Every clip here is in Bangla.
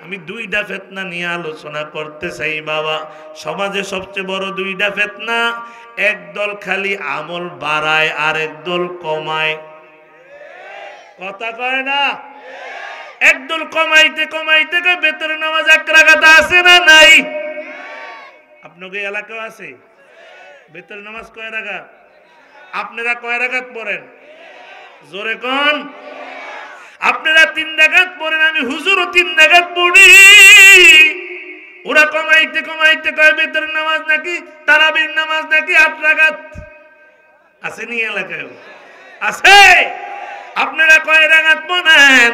আমি দুইটা ফিতনা নিয়ে আলোচনা করতে চাই বাবা। সমাজে সবচেয়ে বড় দুইটা ফিতনা, একদল খালি আমল বাড়ায় আর একদল কমায়। কথা কয় না? একদল কমাইতে কমাইতে বেতনের নামাজ এক রাকাত আছে না নাই? আপনাকে এলাকাও আছে বেতনের নামাজ কয় রাকাত? আপনারা কয় রাকাত পড়েন? জোরে কোন। আপনারা 3 রাকাত পড়েন, আমি হুজুরও 3 রাকাত পড়ি। ওরা কমাইতে কমাইতে কয় বেতনের নামাজ নাকি তারাবির নামাজ নাকি 8 রাকাত। আছে নি এলাকায়? আছে। আপনারা কয় রাকাত পড়েন?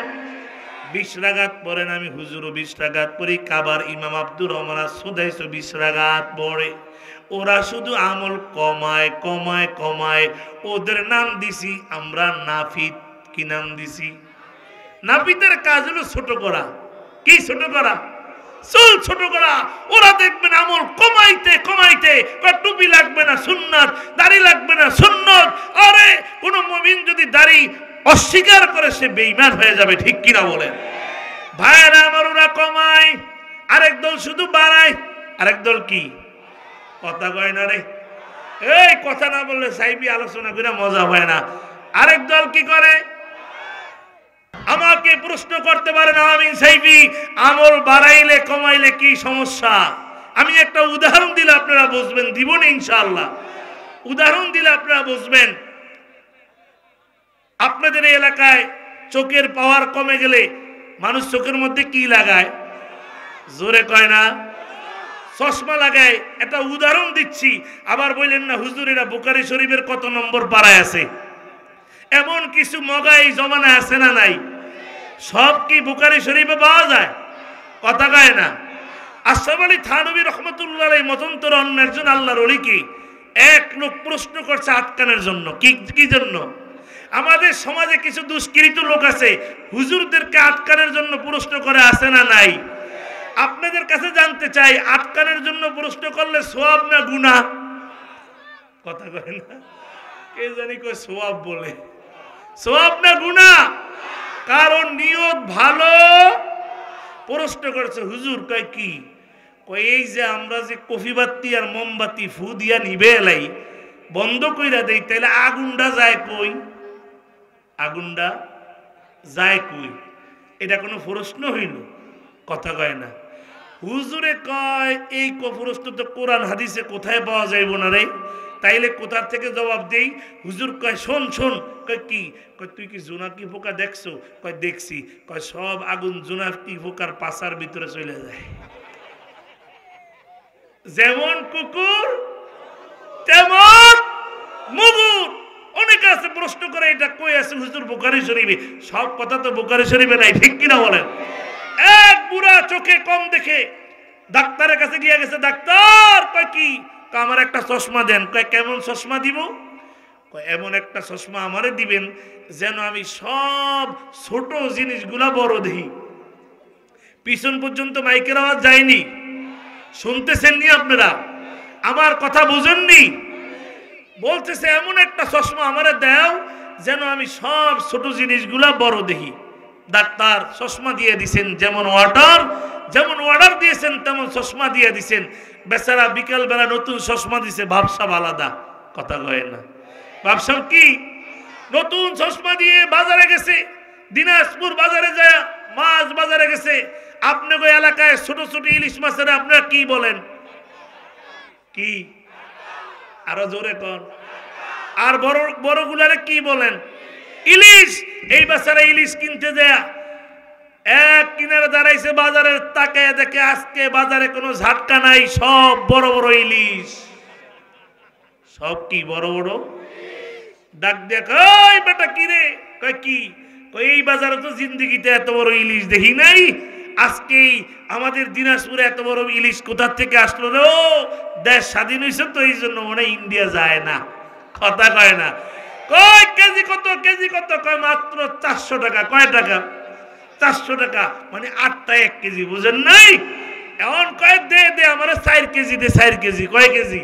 20 রাকাত পড়েন, আমি হুজুরও 20 রাকাত পড়ি। কাবার ইমাম আব্দুর রহমান সুদাইস 20 রাকাত পড়ে। ওরা শুধু আমল কমায় কমায় কমায়। ওদের নাম দিছি আমরা নাফিদ। কি নাম দিছি? নাফিদের কাজ হলো ছোট করা। কি ছোট করা? চুল ছোট করা। ওরা দেখবেন আমল কমাইতে কমাইতে, টুপি লাগবে না সুন্নাত, দাড়ি লাগবে না সুন্নাত। আরে কোন মুমিন যদি দাড়ি অস্বীকার করে সে বেঈমান হয়ে যাবে, ঠিক কিনা বলেন? ভাইরা আমার, ওরা কমায়, আরেক দল শুধু বাড়ায়। আরেক দল কি? কথা কয় না রে। এই কথা না বললে সাইবি আলোচনা করে মজা হয় না। আরেক দল কি করে? আমাকে প্রশ্ন করতে পারেন আমিন সাইবি, আমল বাড়াইলে কমাইলে কি সমস্যা? আমি একটা উদাহরণ দিলে আপনারা বুঝবেন। দিব না ইনশাআল্লাহ? উদাহরণ দিলে আপনারা বুঝবেন। আপনাদের এই এলাকায় চোখের পাওয়ার কমে গেলে মানুষ চোখের মধ্যে কি লাগায়? জোরে কয় না? চশমা লাগায়। একটা উদাহরণ দিচ্ছি, আবার বললেন না হুজুরেরা বুখারী শরীফের কত নম্বর পাড়ায় আছে। এমন কিছু মগাই জমানা আছে না নাই? সব কি বুখারী শরীফে পাওয়া যায়? কথা কয় না? আশরাফ আলী থানভী রহমতুল্লাহ আলাইহি মতন্তর অন্য একজন আল্লাহর ওলি কি এক লোক প্রশ্ন করছে আটকানোর জন্য। কি জন্য? আমাদের সমাজে কিছু দুষ্কৃত লোক আছে, হুজুরদেরকে আটকানোর জন্য প্রশ্ন করে, আছে না নাই? আপনাদের কাছে জানতে চাই, আটকানোর জন্য প্রশ্ন করলে সওয়াব না গুনাহ? কথা কয় না? কে জানি কয় সওয়াব বলে। সওয়াব না গুনাহ? কারণ নিয়ত ভালো। প্রশ্ন করছে হুজুর, কয় কি? কয় এই যে আমরা যে কফি বাতি আর মোমবাতি ফু দিয়া নিবে এলাই বন্ধ কইরা দেই, তাইলে আগুনটা যায় কই? আগুনটা যায় কই? এটা কোনো প্রশ্ন হইল? কথা কয় না? হুজুরে কয় এই প্রশ্ন তো কোরআন হাদিসে কোথায় পাওয়া যাইব না রে, তাইলে কোথার থেকে জবাব দেই? হুজুর কয় শোন শোন। কয় কি? কয় তুই কি জোনাকি পোকা দেখছো? কয় দেখছি। কয় সব আগুন জোনাকি পোকার পাছার ভিতরে চলে যায়। যেমন কুকুর তেমন মুগুর। অনেকে আছে প্রশ্ন করে এটা কই আছে হুজুর? বুখারী শরীফে। সব কথা তো বুখারী শরীফে নাই, ঠিক কিনা বলেন? এক বুড়া চোখে কম দেখে ডাক্তারের কাছে গিয়ে গেছে। ডাক্তার, কয় কি? আমার একটা চশমা দেন। কয় কেমন চশমা দিব? কয় এমন একটা চশমা আমারে দিবেন যেন আমি সব ছোট জিনিসগুলা বড় দেখি। পিছন পর্যন্ত মাইকের আওয়াজ যায়নি। শুনতেছেন নি আপনারা? আমার কথা বুঝেননি? বলতেছে এমন একটা চশমা আমারে দাও যেন আমি সব ছোট জিনিসগুলা বড় দেখি। ডাক্তার চশমা দিয়ে দিছেন, যেমন অর্ডার দিয়েছেন তেমন চশমা দিয়ে দিছেন। বেচারা বিকাল বেলা নতুন চশমা দিছে, ভাবসাব আলাদা। কথা কয় না? ভাবসাব কি? নতুন চশমা দিয়ে বাজারে গেছে, দিনাজপুর বাজারে যায়, মাছ বাজারে গেছে। আপনাকে এলাকায় ছোট ছোট ইলিশ মাছের আপনারা কি বলেন? কি? আরো জোরে কন। আর বড় বড় গুলারে কি বলেন? ইলিশ। এই বেচারা ইলিশ কিনতে যায়, এক কিনারে দাঁড়াইছে বাজারের, তাকায় দেখে আজকে বাজারে কোনো ঝাটকা নাই, সব বড় বড় ইলিশ। সব কি বড় বড়? ডাক দেখ, ওই বেটা কি রে? কয় কি? কয় এই বাজারে তো জিন্দেগিতে এত বড় ইলিশ দেখি নাই, আজকেই আমাদের দিনাজপুরে এত বড় ইলিশ কোথা থেকে আসলো রে? ও দেশ স্বাধীন হয়েছে তো এই জন্য মনে ইন্ডিয়া যায় না। কথা কয় না? কয় কেজি কত? কেজি কত? কয় মাত্র 400 টাকা। কয় টাকা? 400 টাকা। মানে 8টা 1 কেজি, বুঝেন নাই? এখন কয় দে দে আমার 4 কেজি দে। 4 কেজি? কয় কেজি?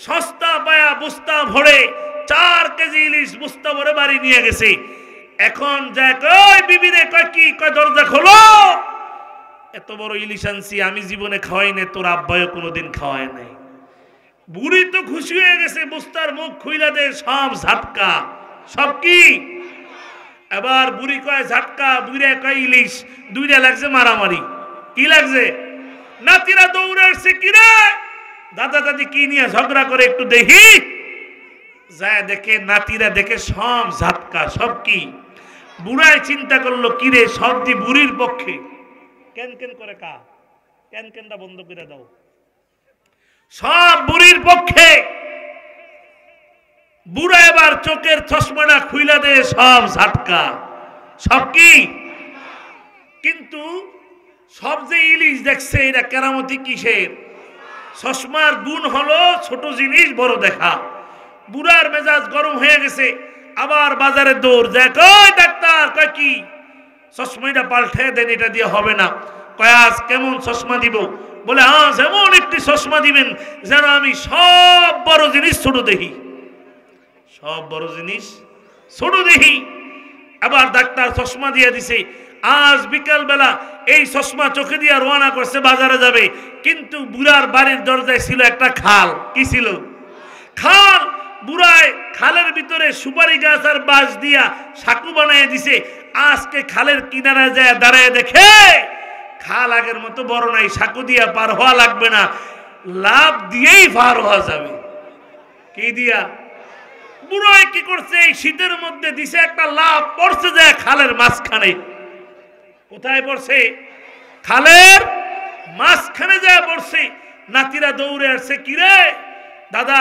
সস্তা পায়া বস্তা ভরে 4 কেজি ইলিশ বস্তা ভরে বাড়ি নিয়ে গেছে। এখন যায়, কয় বিবি রে? কয় কি? কয় দরজা খোলো। এত বড় ইলিশ আনছি, আমি জীবনে খাওয়াই নাই, তোর আব্বায়ও কোনোদিন খাওয়ায় নাই। বুড়ি তো খুশি হয়ে গেছে, বুস্তার মুখ খুইলা দে, সব ঝাটকা। সব কি? এবার বুড়ি কয় ঝাটকা, বুড়ে কয় ইলিশ, দুইটা লাগছে মারামারি। কি লাগছে? নাতিরা দৌড়ে আসছে, কিরে দাদা দাদি কি নিয়ে ঝগড়া করে একটু দেখি। যায় দেখে, নাতিরা দেখে সব ঝাটকা। সব কি? বুড়ায় চিন্তা করলো, কিরে সব দি বুড়ির পক্ষে। কেন কেন করে কা, কেন কেনটা বন্ধ করে দাও, সব বুড়ির পক্ষে। বুড়া এবার চোখের চশমাটা খুইলা দে, সব ঝাটকা। সব কি? কিন্তু সব যে ইলিশ দেখছে, এটা কেরামতি কিসের? চশমার গুণ হলো ছোট জিনিস বড় দেখা। বুড়ার মেজাজ গরম হয়ে গেছে, আবার বাজারে দৌড় যায়, কই ডাক্তার, কয় কি? চশমাটা পাল্টে দেন, এটা দিয়ে হবে না। কয় আজ কেমন চশমা দিব? বলে আজ এমন একটি চশমা দিবেন যেন আমি সব বড় জিনিস ছোট দেখি। সব বড় জিনিস ছোট দেখি। আবার ডাক্তার চশমা দিয়ে দিছে। আজ বিকাল বেলা এই চশমা চোখে দিয়ে রওনা করছে, বাজারে যাবে। কিন্তু বুড়ার বাড়ির দরজায় ছিল একটা খাল। কি ছিল? খাল। বুড়ায় খালের ভিতরে সুপারি গাছ আর বাঁশ দিয়া সাঁকু বানিয়ে দিছে। আজকে খালের কিনারে যায় দাঁড়ায় দেখে খাল আগের মতো বড় নাই, সাঁকু দিয়া পার হওয়া লাগবে না, লাভ দিয়েই পার হওয়া যাবে। কি দিয়া? বুড়ায় কি করছে, এই শীতের মধ্যে দিছে একটা লাভ, পড়ছে যায় খালের মাঝখানে। কোথায় পড়ছে? খালের মাঝখানে যায় পড়ছে। নাতিরা দৌড়ে আসছে, কিরে দাদা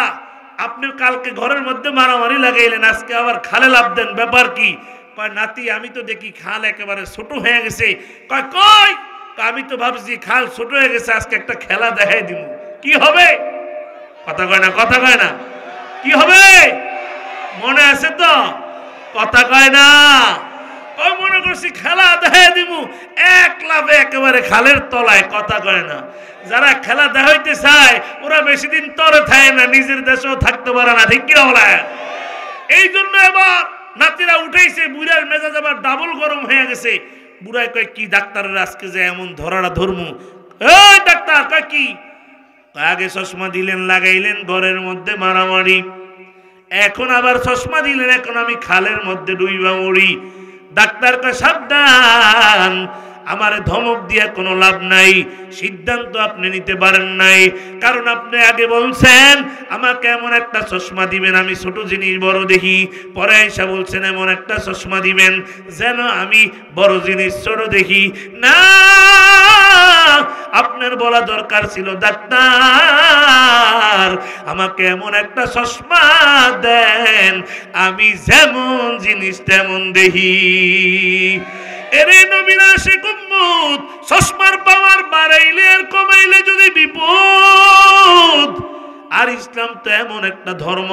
আপনি কালকে ঘরের মধ্যে মারামারি লাগাইলেন, আজকে আবার খালে লাভ দেন, ব্যাপার কি? কয় নাতি আমি তো দেখি খাল একেবারে ছোট হয়ে গেছে। কয় কই? আমি তো ভাবছি খাল ছোট হয়ে গেছে, আজকে একটা খেলা দেখাই দিব। কি হবে? কথা কয় না, কথা কয় না। কি হবে মনে আছে তো? কথা কয় না। কয় মনে করছি খেলা দেখাই দিব, এক লাভে একেবারে খালের তলায়। কথা কয় না। যারা খেলা দেখাইতে চায় ওরা বেশি দিন তরে থাকে না, নিজের দেশেও থাকতে পারে না। ঠিক কি বলে? এই জন্য এবার নাতিরা উঠেছে, বুড়ার মেজাজ আবার ডাবল গরম হয়ে গেছে। বুড়াই কয় কি ডাক্তারের আজকে যে এমন ধরাটা ধর্ম? এই ডাক্তার কয় কি? আগে চশমা দিলেন, লাগাইলেন, ঘরের মধ্যে মারামারি, এখন আবার চশমা দিলেন, এখন আমি খালের মধ্যে ডুইবা মরি। ডাক্তার কয় সাবধান, আমার ধমক দিয়ে কোনো লাভ নাই, সিদ্ধান্ত আপনি নিতে পারেন নাই। কারণ আপনি আগে বলছেন আমাকে এমন একটা চশমা দিবেন আমি ছোট জিনিস বড় দেখি, পরে এসে বলছেন এমন একটা চশমা দিবেন যেন আমি বড় জিনিস ছোট দেখি। না, আপনার বলা দরকার ছিল ডাক্তার আমাকে এমন একটা চশমা দেন আমি যেমন জিনিস তেমন দেখি। এরে নবীর আশিক উম্মত, চশমার পাওয়ার বাড়াইলে আর কমাইলে যদি বিপদ। আর ইসলাম তো এমন একটা ধর্ম,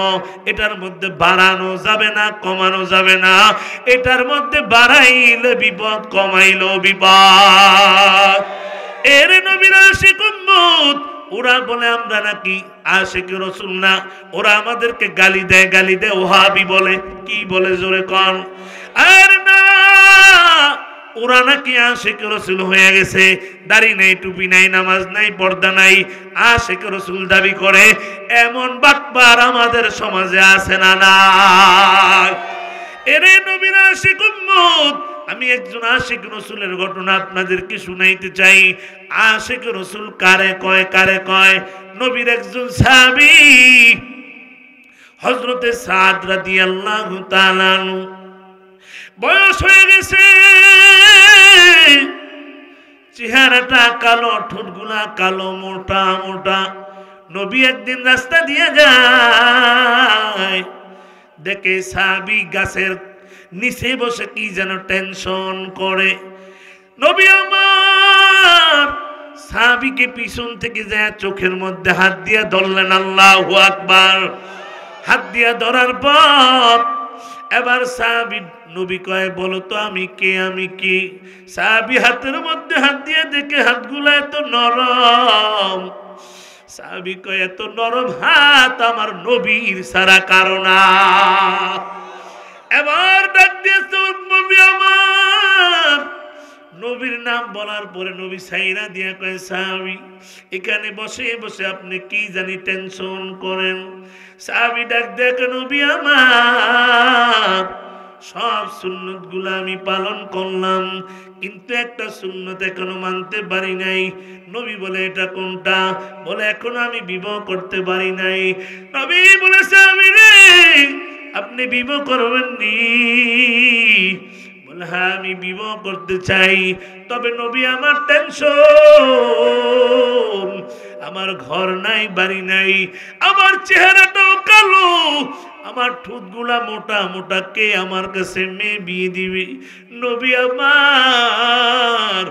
এটার মধ্যে বাড়ানো যাবে না, কমানো যাবে না। এটার মধ্যে বাড়াইলে বিপদ, কমাইলেও বিপদ। এরে নবীর আশিক উম্মত, ওরা বলে আমরা নাকি আশিক রাসূল না, ওরা আমাদেরকে গালি দেয়, গালি দেয়, ওহাবি বলে। কি বলে জোরে কন? আর না, ওরা নাকি আশিক রাসূল হয়ে গেছে, দাড়ি নাই, টুপি নাই, নামাজ নাই, পর্দা নাই, আশিক রাসূল দাবি করে। এমন বাটপার আমাদের সমাজে আছে না? না। এরে নবীর আশিক উম্মত, আমি একজন আশিক রাসূলের ঘটনা আপনাদেরকে শুনাইতে চাই। আশিক রাসূল কারে কয়? কারে কয়? নবীর একজন সাহাবী হযরতে সাদ রাদিয়াল্লাহু তাআলা আনহু, বয়স হয়ে গেছে, চেহারাটা কালো, ঠোঁটগুলা কালো, মোটা মোটা। নবী একদিন রাস্তা দিয়ে যায়, দেখে সাহাবী গাছের নিচে বসে কি যেন টেনশন করে। নবী আমার সাহাবীকে পিছন থেকে যায় চোখের মধ্যে হাত দিয়ে ধরলেন। আল্লাহু আকবার। হাত দিয়ে ধরার পর এবার সাহাবী নবী কয় বলো তো আমি কে, আমি কি? সাহাবী হাতের মধ্যে হাত দিয়ে দেখে হাতগুলা এত নরম। সাহাবী কয় এত নরম হাত আমার নবীর সারা কারণ। এবার ডাক দিয়েছে নবী আমার, নবীর নাম বলার পরে নবী সাইরা দিয়া কয় সাহাবী এখানে বসে বসে আপনি কি জানি টেনশন করেন। সাহাবী ডাক দেখে নবী আমার সব সুন্নত গুলা আমি পালন করলাম, কিন্তু একটা সুন্নত এখনো মানতে পারি নাই। নবী বলে এটা কোনটা? বলে এখনো আমি বিবাহ করতে পারি নাই। নবী বলে সাহাবী রে আপনি বিবাহ করবেন নি? বলে হ্যাঁ আমি বিবাহ করতে চাই, তবে নবী আমার টেনশন, আমার ঘর নাই বাড়ি নাই, আমার চেহারাটাও কালো, আমার ঠোঁটগুলা মোটা মোটা, কে আমার কাছে মেয়ে বিয়ে দিবে? নবী আমার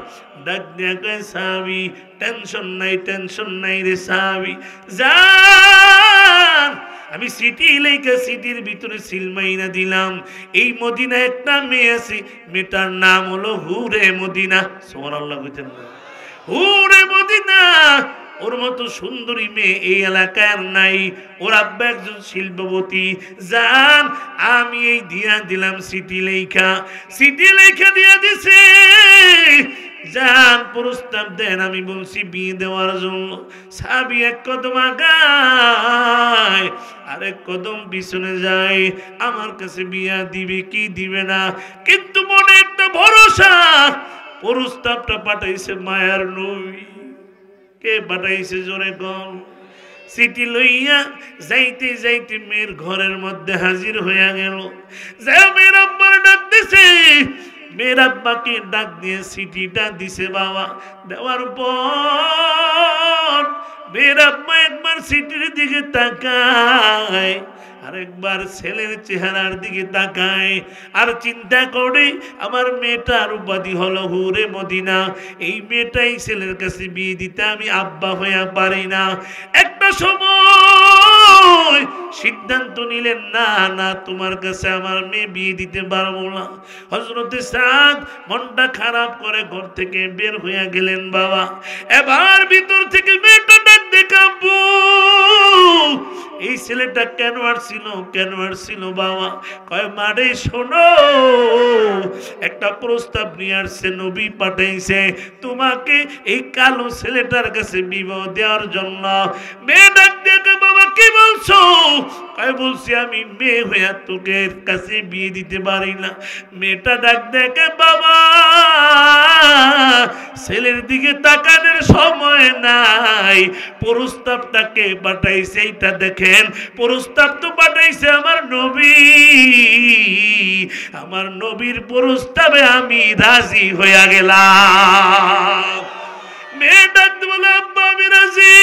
ডাক দিয়া কয় সাহাবী টেনশন নাই রে সাহাবী, যান আমি সিটি লেখা সিটির ভিতরে সিলমাইনা দিলাম। এই মদিনা একটা মেয়ে আছে, মেয়েটার নাম হলো হুরে মদিনা। সুবহানাল্লাহ বলতেন, হুরে মদিনা। ওর মতো সুন্দরী মেয়ে এই এলাকার নাই। ওর আব্বা একজন শিল্পপতি। জান আমি এই দিয়া দিলাম সিটি লেখা দিয়া দিছে। জান প্রস্তাব দেন, আমি বলছি বিয়ে দেওয়ার জন্য। সাহাবী এক কদম আগায় আরেক কদম পিছনে যায়, আমার কাছে বিয়া দিবে কি দিবে না, কিন্তু মনে একটা ভরসা। প্রস্তাবটা পাঠাইছে মায়ার নবী। কে পাঠাইছে জোরে কম? সিটি লইয়া যাইতে যাইতে মেয়ের ঘরের মধ্যে হাজির হইয়া গেল। যা মেয়ের আব্বার ডাক দিছে, মেয়ের আব্বাকে ডাক দিয়ে সিটিটা দিছে বাবা। দেওয়ার পর মেয়ের আব্বা একবার সিটির দিকে তাকায়, আরেকবার ছেলের চেহারার দিকে তাকায়, আর চিন্তা করে আমার মেয়েটার উপাধি হলো হুরে মদিনা, এই মেয়েটাই ছেলের কাছে বিয়ে দিতে আমি আব্বা হইয়া পারি না। একটা সময় সিদ্ধান্ত নিলেন, না না তোমার কাছে আমার মেয়ে বিয়ে দিতে পারবো না। হযরতে সাদ মনটা খারাপ করে ঘর থেকে বের হইয়া গেলেন বাবা। এবার ভিতর থেকে মেয়েটা ডাক দেখাবো, এই ছেলেটা কেন আসছিল বাবা? কয় মারে শোনো, একটা প্রস্তাব নিয়ে আসছে, নবী পাঠাইছে তোমাকে এই কালো ছেলেটার কাছে বিবাহ দেওয়ার জন্য। মেয়ে ডাক দেখে বাবা কি বলছো? কয় বলছি আমি মেয়ে হইয়া তোকে কাছে বিয়ে দিতে পারি না। মেয়েটা ডাক দেখে বাবা ছেলের দিকে তাকানোর সময় নাই, প্রস্তাবটাকে পাঠাইছে এইটা দেখেন। প্রস্তাব তো পাঠাইছে আমার নবী, আমার নবীর প্রস্তাবে আমি রাজি হইয়া গেলাম। মেয়ে ডাকতে বলে আব্বা আমি রাজি।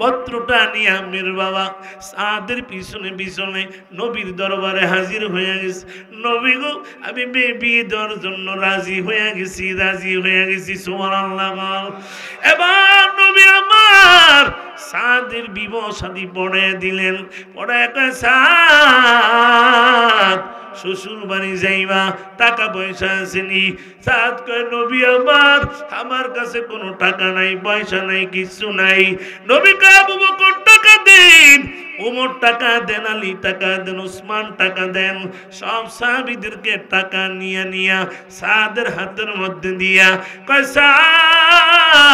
পত্রটা নিয়ে আমের বাবা সাদের পিছনে পিছনে নবীর দরবারে হাজির হয়ে গেছে। নবী গো আমি বিয়ে দেওয়ার জন্য রাজি হয়ে গেছি। সুবহানাল্লাহ। এবার নবী আমার সাদের বিবাহ শাদী পড়ে দিলেন। পড়ে সাদ শ্বশুর বাড়ি যাইবা, টাকা পয়সা আসেনি। সাদ কয় নবী আমার কাছে কোনো টাকা নাই, পয়সা নাই, কিছু নাই। নবী কয় আবু বকর টাকা দেন, ওমর টাকা দেন, আলী টাকা দেন, ওসমান টাকা দেন। সব সাহাবীদেরকে টাকা নিয়া সাদের হাতের মধ্যে দিয়া কয় সাদ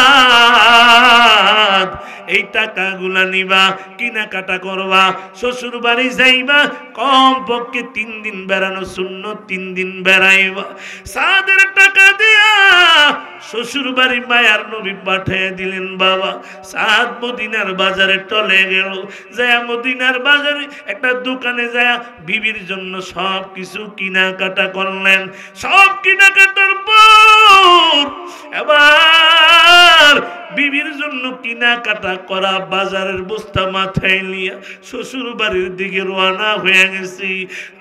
এই টাকাগুলা নিবা, কেনাকাটা করবা, শ্বশুর বাড়ি যাইবা, কম পক্ষে 3 দিন বেড়ানো সুন্নত, 3 দিন বেড়াইবা। সাদের টাকা দিয়া শ্বশুর বাড়ি মায়ার নবী পাঠিয়ে দিলেন বাবা। সাদ মদিনার বাজারে টলে গেল, যায় মদিনার বাজারে একটা দোকানে যায় বিবির জন্য সব কিছু কেনাকাটা করলেন। সব কেনাকাটার পর এবার বিবির জন্য কেনাকাটা করা বাজারের বস্তা মাথায় নিয়ে শ্বশুর বাড়ির দিকে রওনা হয়ে গেছি।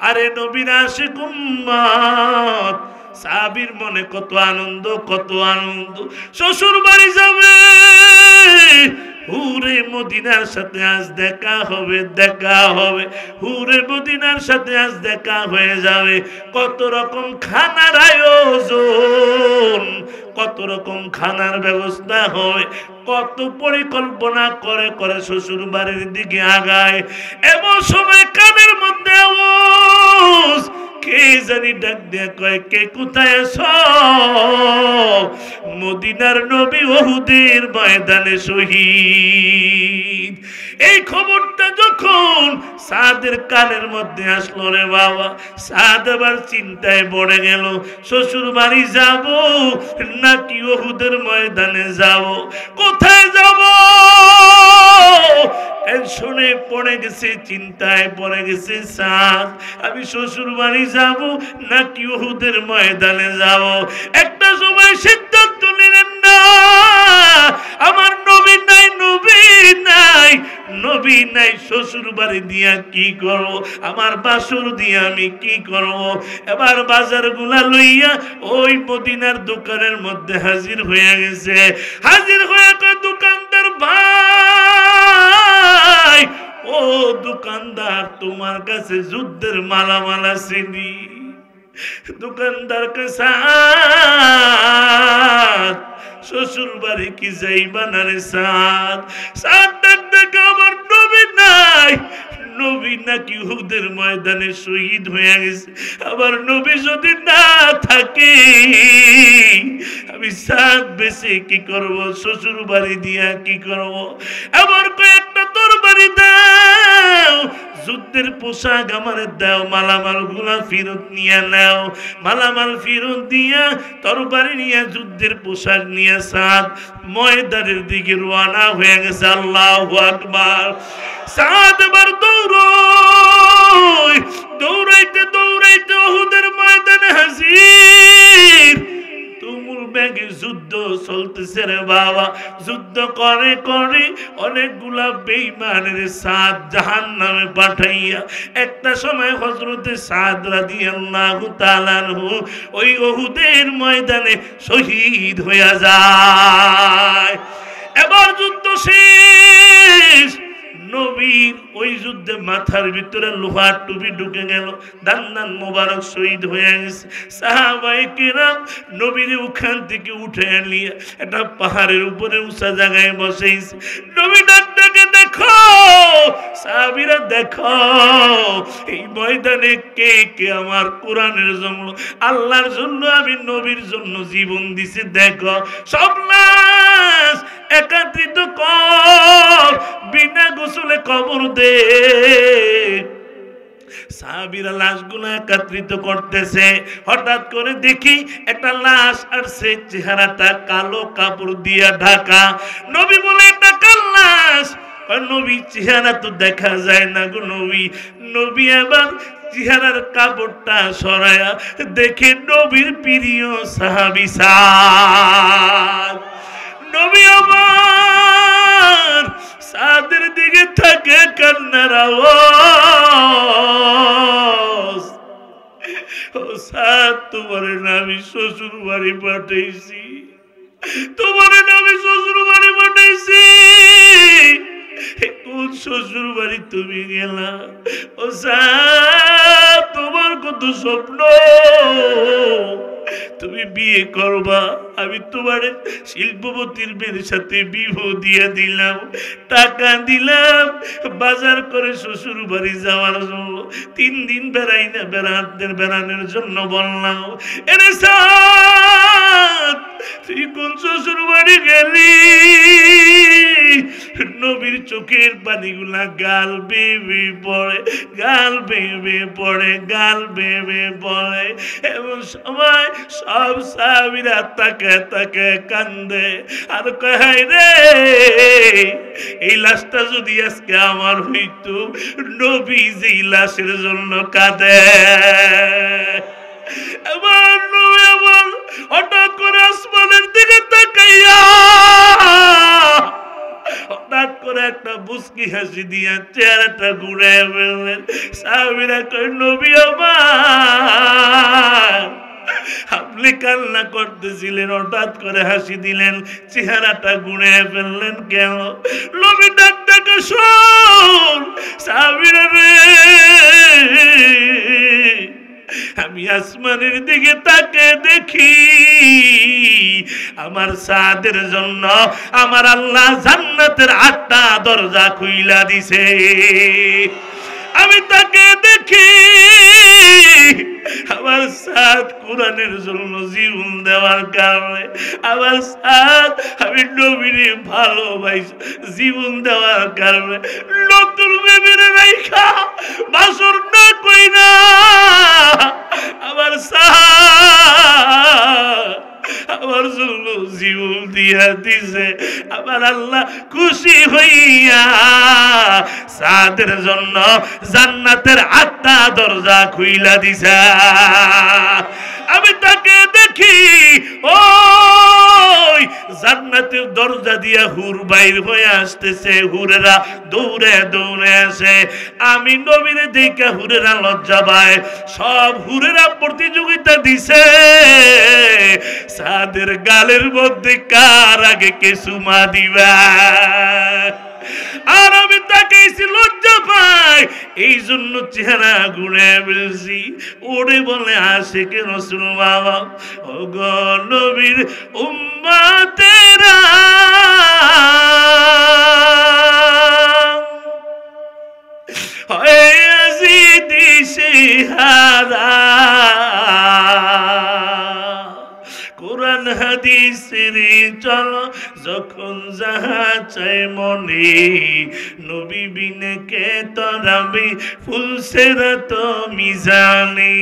আরে নবীর আশিক উম্মত, সাহাবীর মনে কত আনন্দ, শ্বশুর বাড়ি যাবে, হুরে মদিনার সাথে আজ দেখা হবে, হুরে মদিনার সাথে আজ দেখা হয়ে যাবে। কত রকম খানার আয়োজন, কত রকম খানার ব্যবস্থা হয়, কত পরিকল্পনা করে শ্বশুর বাড়ির দিকে আগায়। এমন সময় কানের মধ্যে আওয়াজ, কে জানি ডাক দিয়া কয় কে কোথায় আছো? মদিনার নবী উহুদের ময়দানে শহীদ। এই খবরটা যখন সাদের কানের মধ্যে আসলো রে বাবা, সাদ আবার চিন্তায় পড়ে গেল, শ্বশুর বাড়ি যাব নাকি উহুদের ময়দানে যাব, কোথায় যাব? টেনশনে পড়ে গেছে, চিন্তায় পড়ে গেছে সাদ, আমি শ্বশুর বাড়ি যাব নাকি উহুদের ময়দানে যাব? একটা সময় সিদ্ধান্ত নিলেন না, আমার নবী নাই, নবী নাই, নবী নাই, শ্বশুর বাড়ি দিয়া কি করব, আমার বাসর দিয়া আমি কি করব? এবার বাজার গুলা লইয়া ওই মদিনার দোকানের মধ্যে হাজির হয়ে গেছে। হাজির হয়ে কয় দোকানদার ভাই, ও দোকানদার, তোমার কাছে যুদ্ধের মালামাল আছে নি? দোকানদার কাছে শ্বশুর বাড়ি কি যাইবা না রে সাদ? সাদ ডাক আমার নবী নাই, নবী নাকি উহুদের ময়দানে শহীদ হয়ে গেছে, আবার নবী যদি না থাকে আমি সাদ বেঁচে কি করব, শ্বশুর বাড়ি দিয়া কি করব? আবার কয়েকটা তরবারি দাও, যুদ্ধের পোশাক আমার দাও, মালামাল গুলা ফেরত নিয়ে নাও। মালামাল ফেরত দিয়া তরবারি নিয়ে যুদ্ধের পোশাক নিয়ে সাদ ময়দানের দিকে রওনা হয়ে গেছে। আল্লাহু আকবার। সাদ এবার দৌড়াইতে দৌড়াইতে উহুদের ময়দানে হাজির। তুমুল বেগে যুদ্ধ চলতেছে রে বাবা। যুদ্ধ করে করে অনেকগুলা বেঈমানের সাদ জাহান্নামে পাঠাইয়া একটা সময় হযরতে সাদ রাদিয়াল্লাহু তাআলা আনহু ওই উহুদের ময়দানে শহীদ হয়ে যায়। এবার যুদ্ধ শেষ। নবীর ওই যুদ্ধে মাথার ভিতরে লোহার টুপি ঢুকে গেল, দান্নান মোবারক শহীদ হয়ে গেছে। সাহাবায়ে কেরাম নবীর ওখান থেকে উঠে নিয়ে একটা পাহাড়ের উপরে উঁচা জায়গায় বসেছে। নবী ডাকে দেখো, সাহাবীরা দেখো, এই ময়দানে কে কে আমার কোরআনের জন্য, আল্লাহর জন্য, আমি নবীর জন্য জীবন দিছি। দেখো, সব লাশ একত্রিত কর, বিনা গোসলে কবর দে। সাহাবীরা লাশগুলো একত্রিত করতেছে। হঠাৎ করে দেখি একটা লাশ, আর সে চেহারাটা কালো কাপড় দিয়ে ঢাকা। নবী বলে এটা কার লাশ? নবী চেহারা তো দেখা যায় না গো নবী। নবী আবার চেহারার কাপড়টা সরায়া দেখে নবীর প্রিয় সাহাবী সাদ। নবী আমার সাদের দিকে থাকে কান্নার আওয়াজ। ও সাদ, তোমার আমি শ্বশুর বাড়ি পাঠাইছি, তোমার আমি শ্বশুর বাড়ি পাঠাইছি। কোন শ্বশুর বাড়ি তুমি গেলা? ও সাদ, তোমার কত স্বপ্ন, তুমি বিয়ে করবা, আমি তোমার শিল্পপতির মেয়ের সাথে বিবাহ দিয়ে দিলাম, টাকা দিলাম, বাজার করে শ্বশুর বাড়ি যাওয়ার জন্য 3 দিন বেড়াই না, বেড়ানোর জন্য বললাম। এরে সাদ, তুই কোন শ্বশুর বাড়ি গেলি? নবীর চোখের পানিগুলা গাল বেয়ে পড়ে, গাল বেয়ে পড়ে, গাল বেয়ে পড়ে। এবং সবাই সব সাহাবীরা তাকে তাকে কান্দে আর কয়, রে এই লাশটা যদি আজকে আমার হইতো, নবী যে লাশের জন্য কাঁদে। এবার নবী আমার হঠাৎ করে আসমানের দিকে তাকাইয়া হঠাৎ করে একটা মুস্কি হাসি দিয়া চেহারাটা ঘুরে ফেললেন। সাহাবীরা কয়, নবী আমার, আপনি কান্না করতেছিলেন, হঠাৎ করে হাসি দিলেন, চেহারাটা ঘুরে ফেললেন কেন? নবী ডাকটাকে শোন সাহাবীরা রে, আমি আসমানের দিকে তাকে দেখি, আমার সাদের জন্য আমার আল্লাহ জান্নাতের 8টা দরজা খুইলা দিছে। আমি তাকে দেখি আমার সাদ কোরআনের জন্য জীবন দেওয়ার কারণে আমার সাদ আমি নবীরে ভালোবাসি জীবন দেওয়ার কারণে নতুন বেবির রাইখা বাসর না কইরা আমার সাদ আমার জন্য জীবন দিয়া দিছে। আমার আল্লাহ খুশি হইয়া সাদের জন্য জান্নাতের আটটা দরজা খুইলা দিছে। আমি তাকে দেখি ওই জান্নাতের দরজা দিয়া হুর বাইর হয়ে আসতেছে, হুরেরা দৌড়ে দৌড়ে আসে। আমি নবীরে দেখে হুরেরা লজ্জা পায়, সব হুরেরা প্রতিযোগিতা দিছে সাদের গালের মধ্যে কার আগে কে চুমা দিবা। আর আমি তাকে লজ্জা পাই, এই জন্য চেহারা গুনে বলছি। ওরে বলে আশিকে রাসূল বাবা, ও গো নবীর উম্মতেরা হয় আজি দিশে হারা, কোরআন হাদিসের চলো যখন যাহা চাই মনে, নবী বিনে কে তরাবে ফুলসেরা তো মিজানে,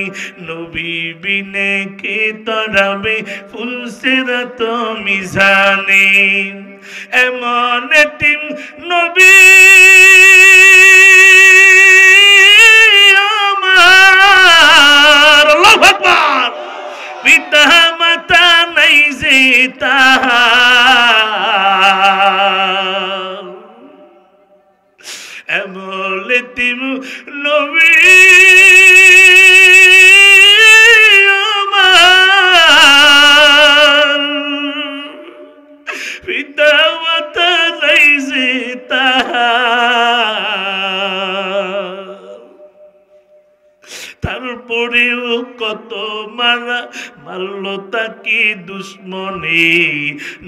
নবী বিনে কে তরাবে ফুলসেরা তো মিজানে। এমন এতিম নবী আমার, আল্লাহু আকবার, পিতা মাতা নাই যে তাহার, এমন এতিম নবী আমার, পিতা মাতা নাই যে তাহার। তারপরেও কত মারা মারলো তাকে দুশ্মনে,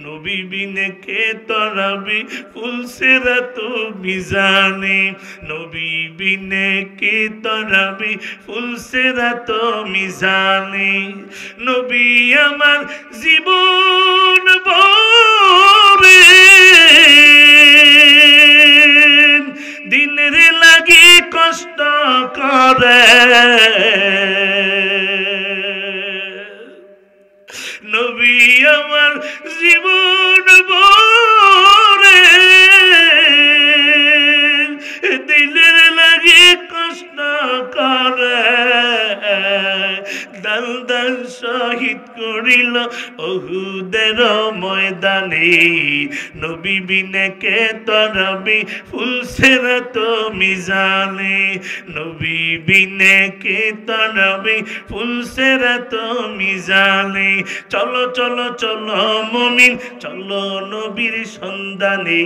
নবী বিনে কে তরাবি ফুলসেরা তো মিজানে, নবী বিনে কে তরাবি ফুলসেরা তো মিজানে। নবী আমার জীবন ভরে দিনের লাগি কষ্ট করে, নবী আমার জীবন ভরে দিনের লাগি কষ্ট করে, দাল দাল শহীদ করিল উহুদের ময়দানে, নবী বিনে কে তরাবি ফুলসেরা তো মিজানে, নবী বিনে কে তরাবি ফুলসেরা তো মিজানে। চলো চলো চলো মুমিন চলো নবীর সন্ধানে,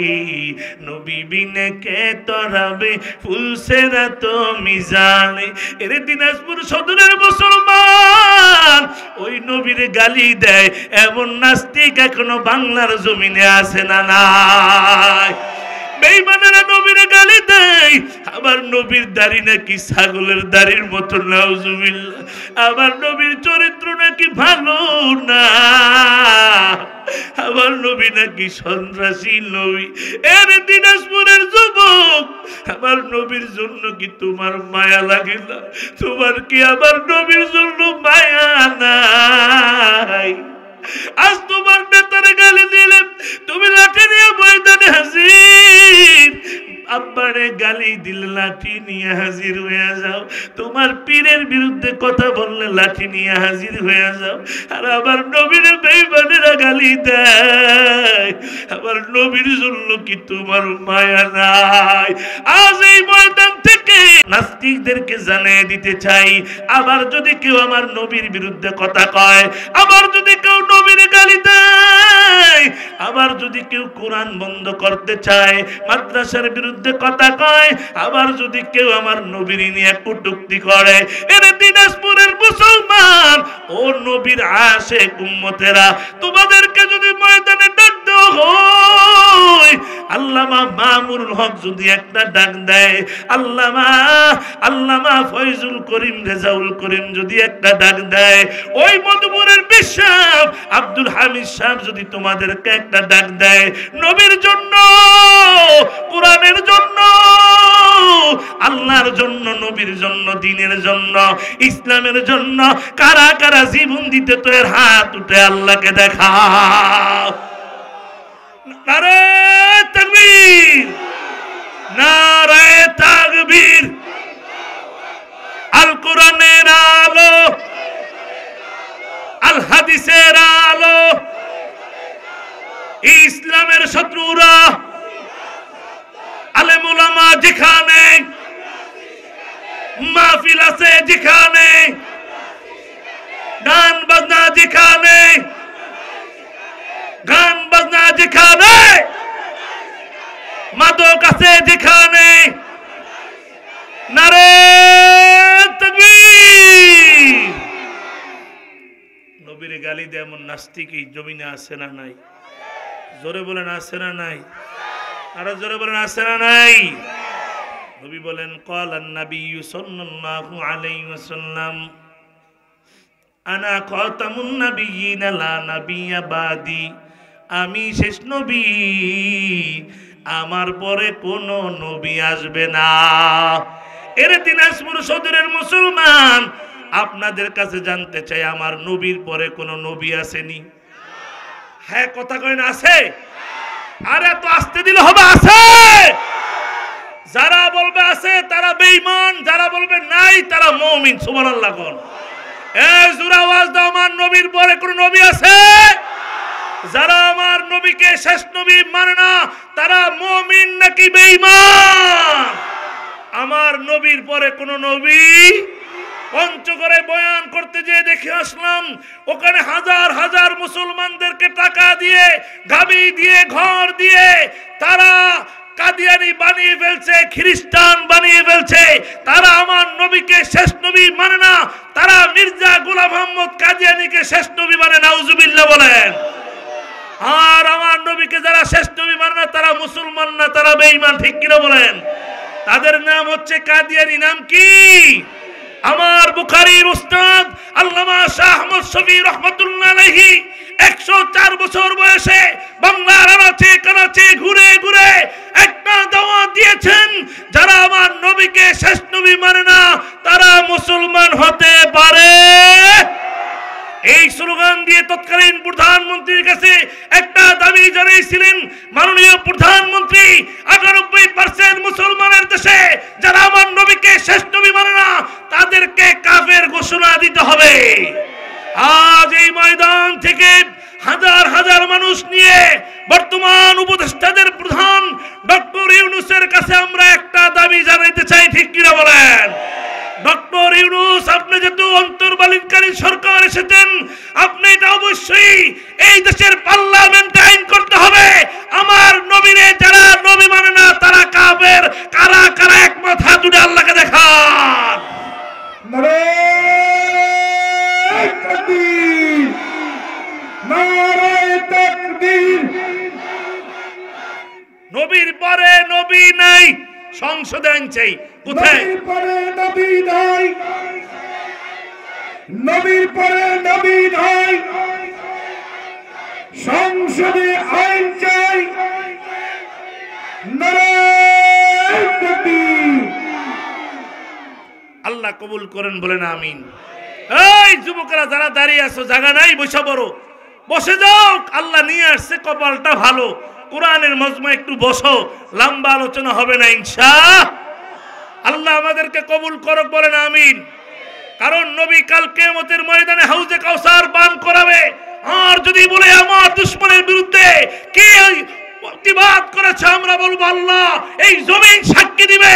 নবী বিনে কে তরাবে ফুলসেরা তো মিজানে। এর দিনাজপুর সদরের মুসলমান ওই নবীর গালি দেয় এমন নাস্তিক এখনো বাংলার জমিনে আছে না নাই? বেঈমানেরা নবীর গালি দেয়, আবার নবীর দাড়ি নাকি ছাগলের দাড়ির মতো, নাউজুবিল্লাহ। আবার নবীর চরিত্র নাকি ভালো না, আবার নবী নাকি সন্ত্রাসী নবী। এর দিনাজপুরের যুবক, আবার নবীর জন্য কি তোমার মায়া লাগে না? তোমার কি আবার নবীর জন্য মায়া নাই? আজ তোমার নেতারে গালি দিলে তুমি লাঠি নিয়ে ময়দানে হাজির, আব্বারে গালি দিলে লাঠি নিয়ে হাজির হয়ে যাও, তোমার পীরের বিরুদ্ধে কথা বললে লাঠি নিয়ে হাজির হয়ে যাও। আর আবার নবীর বেঈমানেরা গালি দেয়, আবার নবীর জন্য কি তোমার মায়া নাই? আজ এই ময়দান থেকে নাস্তিকদেরকে জানিয়ে দিতে চাই, আবার যদি কেউ আমার নবীর বিরুদ্ধে কথা কয়, আবার যদি কেউ নবীর গালি দেয়, আবার যদি কেউ কোরআন বন্ধ করতে চায়, মাদ্রাসার বিরুদ্ধে কথা কয়, আবার যদি কেউ আমার নবীর নিয়ে কটূক্তি করে, এর দিনাজপুরের মুসলমান ও নবীর আশিক উম্মতেরা, তোমাদেরকে যদি ময়দানে ডাক দেওয়া হয়, আল্লাহ আল্লামা মামুনুল হক যদি একটা ডাক দেয়, আল্লামা ফয়জুল করিম রেজাউল করিম যদি একটা ডাক দেয়, ওই মধুপুরের বিশাপ আব্দুল হামিদ সাহেব যদি তোমাদেরকে একটা ডাক দেয়, নবীর জন্য, কোরআনের জন্য, আল্লাহর জন্য, নবীর জন্য, দ্বীনের জন্য, ইসলামের জন্য কারা কারা জীবন দিতে তো এর হাত উঠে আল্লাহকে দেখাও। নারে তাকবীর, নারে তাকবীর। আল কোরআনের আলো, আল হাদিসের আলো, ইসলামের শত্রুরা আলেম উলামা যেখানে, মাহফিল আছে যেখানে, গান বাজনা যেখানে, গান বাজনা যেখানে, মাদক আছে যেখানে, নারে তাকবীর। নবীর গালি দেয় এমন নাস্তিক এই জমিনে আছে না নাই? জোরে বলেন আছে না নাই? আরো জোরে বলেন আছে না নাই? নবী বলেন ক্বালান নাবিয়্যু সাল্লাল্লাহু আলাইহি ওয়াসাল্লাম আনা খাতামুন নাবিয়্যিনা লা নাবিয়্যা বাদি, আমি শেষ নবী, আমার পরে কোনো নবী আসবে না। এর দিনাজপুর সদরের মুসলমান, আপনাদের কাছে জানতে চাই, আমার নবীর পরে কোনো নবী আসেনি? হ্যাঁ কথা কয় না আছে? আরে তো আসতে দিলে হবে, আছে। যারা বলবে আছে তারা বেঈমান, যারা বলবে নাই তারা মুমিন। সুবহানাল্লাহ কোন? এই জোরে আওয়াজ দাও, আমার নবীর পরে কোন নবী আছে? যারা আমার নবীকে শেষ নবী মানে না তারা মুমিন নাকি বেঈমান? আমার নবীর পরে কোন নবী? পঞ্চগড়ে বয়ান করতে যেয়ে দেখে আসলাম, ওখানে হাজার হাজার মুসলমানদেরকে টাকা দিয়ে, গাবি দিয়ে, ঘর দিয়ে তারা কাদিয়ানি বানিয়ে ফেলছে, খ্রিস্টান বানিয়ে ফেলছে। তারা আমার নবীকে শেষ নবী মানে না, তারা মির্জা গোলাম মোহাম্মদ কাদিয়ানিকে শেষ নবী মানে। নাউজুবিল্লাহ বলেন। আর আমার নবীকে যারা শেষ নবী মানে না তারা মুসলমান না, তারা বেঈমান। ঠিক কিনা বলেন? তাদের নাম হচ্ছে কাদিয়ানি। নাম কি? আমার বুখারীর উস্তাদ আল্লামা শাহ আহমদ শফি রহমাতুল্লাহ আলাইহি 104 বছর বয়সে বাংলার আনাচে কানাচে ঘুরে ঘুরে একটা দাওয়াত দিয়েছেন, যারা আমার নবীকে শেষ নবী মানে না তারা মুসলমান হতে পারে। এই স্লোগান দিয়ে তৎকালীন প্রধানমন্ত্রীর কাছে একটা দাবি জানিয়েছিলেন, মাননীয় প্রধানমন্ত্রী, 98% মুসলমানের দেশে যারা আমার নবীকে শেষ নবী মানে না তাদেরকে কাফের ঘোষণা দিতে হবে। আজ এই ময়দান থেকে হাজার হাজার মানুষ নিয়ে বর্তমান উপদেষ্টাদের প্রধান ডক্টর ইউনূসের কাছে আমরা একটা দাবি জানাইতে চাই। ঠিক কিনা বলেন? ডক্টর ইউনূস, আপনি যেহেতু অন্তর্বর্তীকালীন সরকার এসেছেন, আপনি এটা অবশ্যই এই দেশের পার্লামেন্টে আইন করতে হবে, আমার নবীরে যারা নবী মানে না তারা কাফের। কারা কারা একমত হাত উঠে আল্লাহকে দেখান। নারে তাকবীর, নারে তাকবীর। নবীর পরে নবী নাই, সংসদে আইন চাই। কোথায়? নবীর পরে নবী নাই, নবীর পরে নবী নাই, সংসদে আইন চাই। নারে তাকবীর। আল্লাহ কবুল করেন, বলেন আমিন। এই যুবকেরা যারা দাঁড়িয়ে আছো, জায়গা নাই, বসে পড়ো, বসে যাও। আল্লাহ নিয়ে আসছে, কপালটা ভালো, কোরআনের মজমা একটু বসো, লম্বা আলোচনা হবে না ইনশাআল্লাহ। আল্লাহ আমাদেরকে কবুল করুক, বলেন আমিন। কারণ নবী কাল কিয়ামতের ময়দানে হাউজে কাউসার পান করাবে। আর যদি বলে আমার দুশমনের বিরুদ্ধে কে প্রতিবাদ করেছে, আমরা বলবো আল্লাহ এই জমিন সাক্ষী দিবে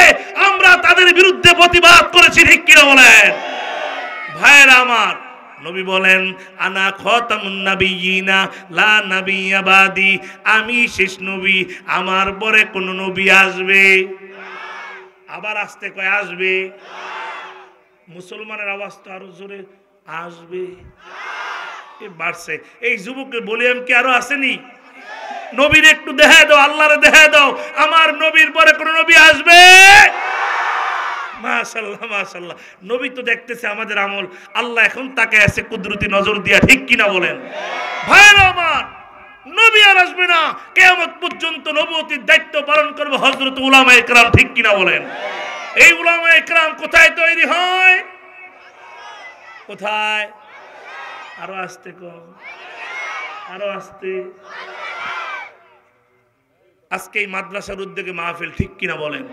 আমরা তাদের বিরুদ্ধে প্রতিবাদ করেছি। ঠিক কিনা বলেন? ভাইরা আমার, নবী বলেন আনা খাতামুন নাবিয়্যিনা লা নাবিয়্যা বাদি, আমি শেষ নবী, আমার পরে কোন নবী আসবে? আবার আসতে কয় আসবে। মুসলমানের আওয়াজ তো আরো জোরে আসবে, বাড়ছে। এই যুবককে বলি আমি কি আরো আসেনি? নবীর একটু দেখায় দাও, আল্লাহরে দেখায় দাও, আমার নবীর পরে কোন নবী আসবে? মাশাআল্লাহ মাশাআল্লাহ। নবী তো দেখতেছে আমাদের আমল, আল্লাহ এখন তাকে আছে কুদরতি নজর দিয়া, ঠিক কিনা বলেন? ভাইরা আমার, নবী আর আসবে না, কিয়ামত পর্যন্ত নবুয়তির দায়িত্ব পালন করবে হযরত উলামায়ে কেরাম, ঠিক কিনা বলেন? এই উলামায়ে কেরাম কোথায় তৈরি হয়? কোথায়? আরো আসতে কম, আরো আসতে। আজকে এই মাদ্রাসার উদ্যোগে মাহফিল, ঠিক কিনা বলেন?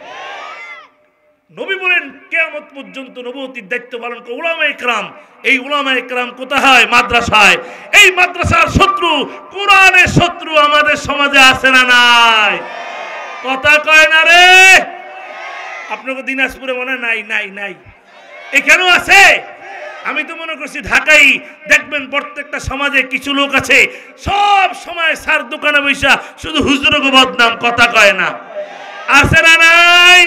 নবী বলেন কিয়ামত পর্যন্ত নবুয়তির দায়িত্ব পালন করে উলামায়ে কেরাম। এই উলামায়ে কেরাম কোথায়? মাদ্রাসায়। এই মাদ্রাসার শত্রু, কোরআনের শত্রু আমাদের সমাজে আছে না নাই? কথা কয় না রে? আপনাকে দিনাজপুরে মনে নাই? নাই নাই, এখানেও আছে। আমি তো মনে করছি ঢাকাই দেখবেন প্রত্যেকটা সমাজে কিছু লোক আছে সব সময় সার দোকানে বৈশা শুধু হুজুরকে বদনাম, কথা কয় না? আছে না নাই?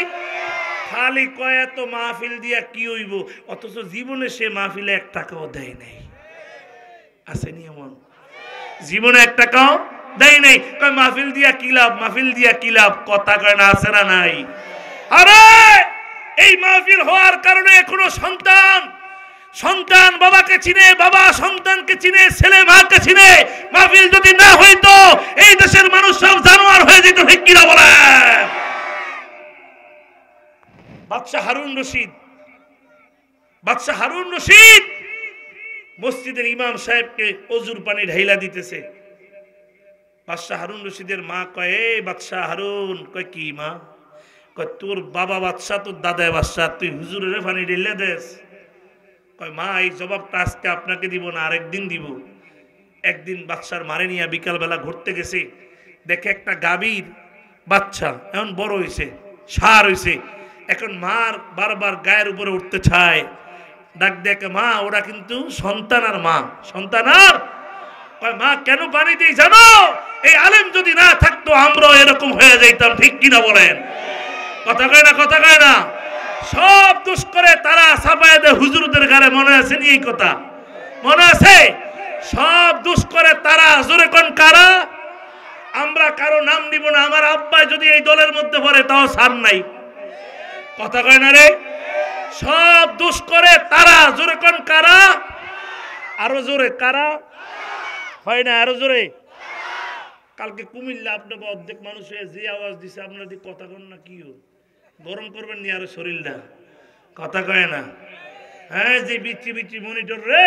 খালি কয় তো মাহফিল দিয়া কি হইব, অথচ জীবনে সে মাহফিলে 1 টাকাও দেয় নাই। আসেনি এমন? জীবনে 1 টাকাও দেয় নাই, কয় মাহফিল দিয়া কি লাভ, মাহফিল দিয়া কি লাভ, কথা কয় না? আছে না নাই? আরে এই মাহফিল হওয়ার কারণে এখনো সন্তান বাবাকে চিনে, বাবা সন্তানকে চিনে, ছেলে মাকে চিনে। মাহফিল যদি না হইতো এই দেশের মানুষ সব জানোয়ার হয়ে যেত, ঠিক কিনা বলে? বাদশাহ হারুন রশিদ মসজিদের ইমাম সাহেবকে অজুর পানি ঢাইলা দিতেছে। বাদশাহ হারুন রশিদের মা কয়, এ বাদশাহ হারুন। কয়, কি মা? কয়, তোর বাবা বাদশাহ, তোর দাদায় বাদশাহ, তুই হুজুরের পানি ঢেলে দেস? কয়, মা এই জবাবটা আজকে আপনাকে দিব না, আরেকদিন দিব। একদিন বাদশার মারে নিয়ে বিকালবেলা ঘুরতে গেছে, দেখে একটা গাভীর বাচ্চা এখন বড় হয়েছে, সার হয়েছে, এখন মার বারবার গায়ের উপরে উঠতে চায়। ডাক দেখে, মা ওরা কিন্তু সন্তান আর মা, সন্তান আর। কয়, মা কেন পানি দেই জানো? এই আলেম যদি না থাকতো আমরাও এরকম হয়ে যাইতাম, ঠিক কিনা বলেন? কথা কয় না? কথা কয় না? সব দোষ করে তারা ছাপায় দেয় হুজুরদের ঘরে, মনে আছে নি এই কথা? মনে আছে? সব দোষ করে তারা, জোরে কোন কারা? আমরা কারো নাম নিব না, আমার আব্বা যদি এই দলের মধ্যে পড়ে তাও ছাড় নাই। কথা কয় না রে? সব দোষ করে তারা, জোরে কোন কারা? আরো জোরে কারা? হয় না? আরো জোরে। কালকে কুমিল্লা আপনাকে অর্ধেক মানুষ হয়ে যে আওয়াজ দিছে, আপনার দিকে কথা কন না, কি গরম করবেন নি আরো শরীরটা? কথা কয় না? হ্যাঁ, যে বিচ্ছি মনিটর রে,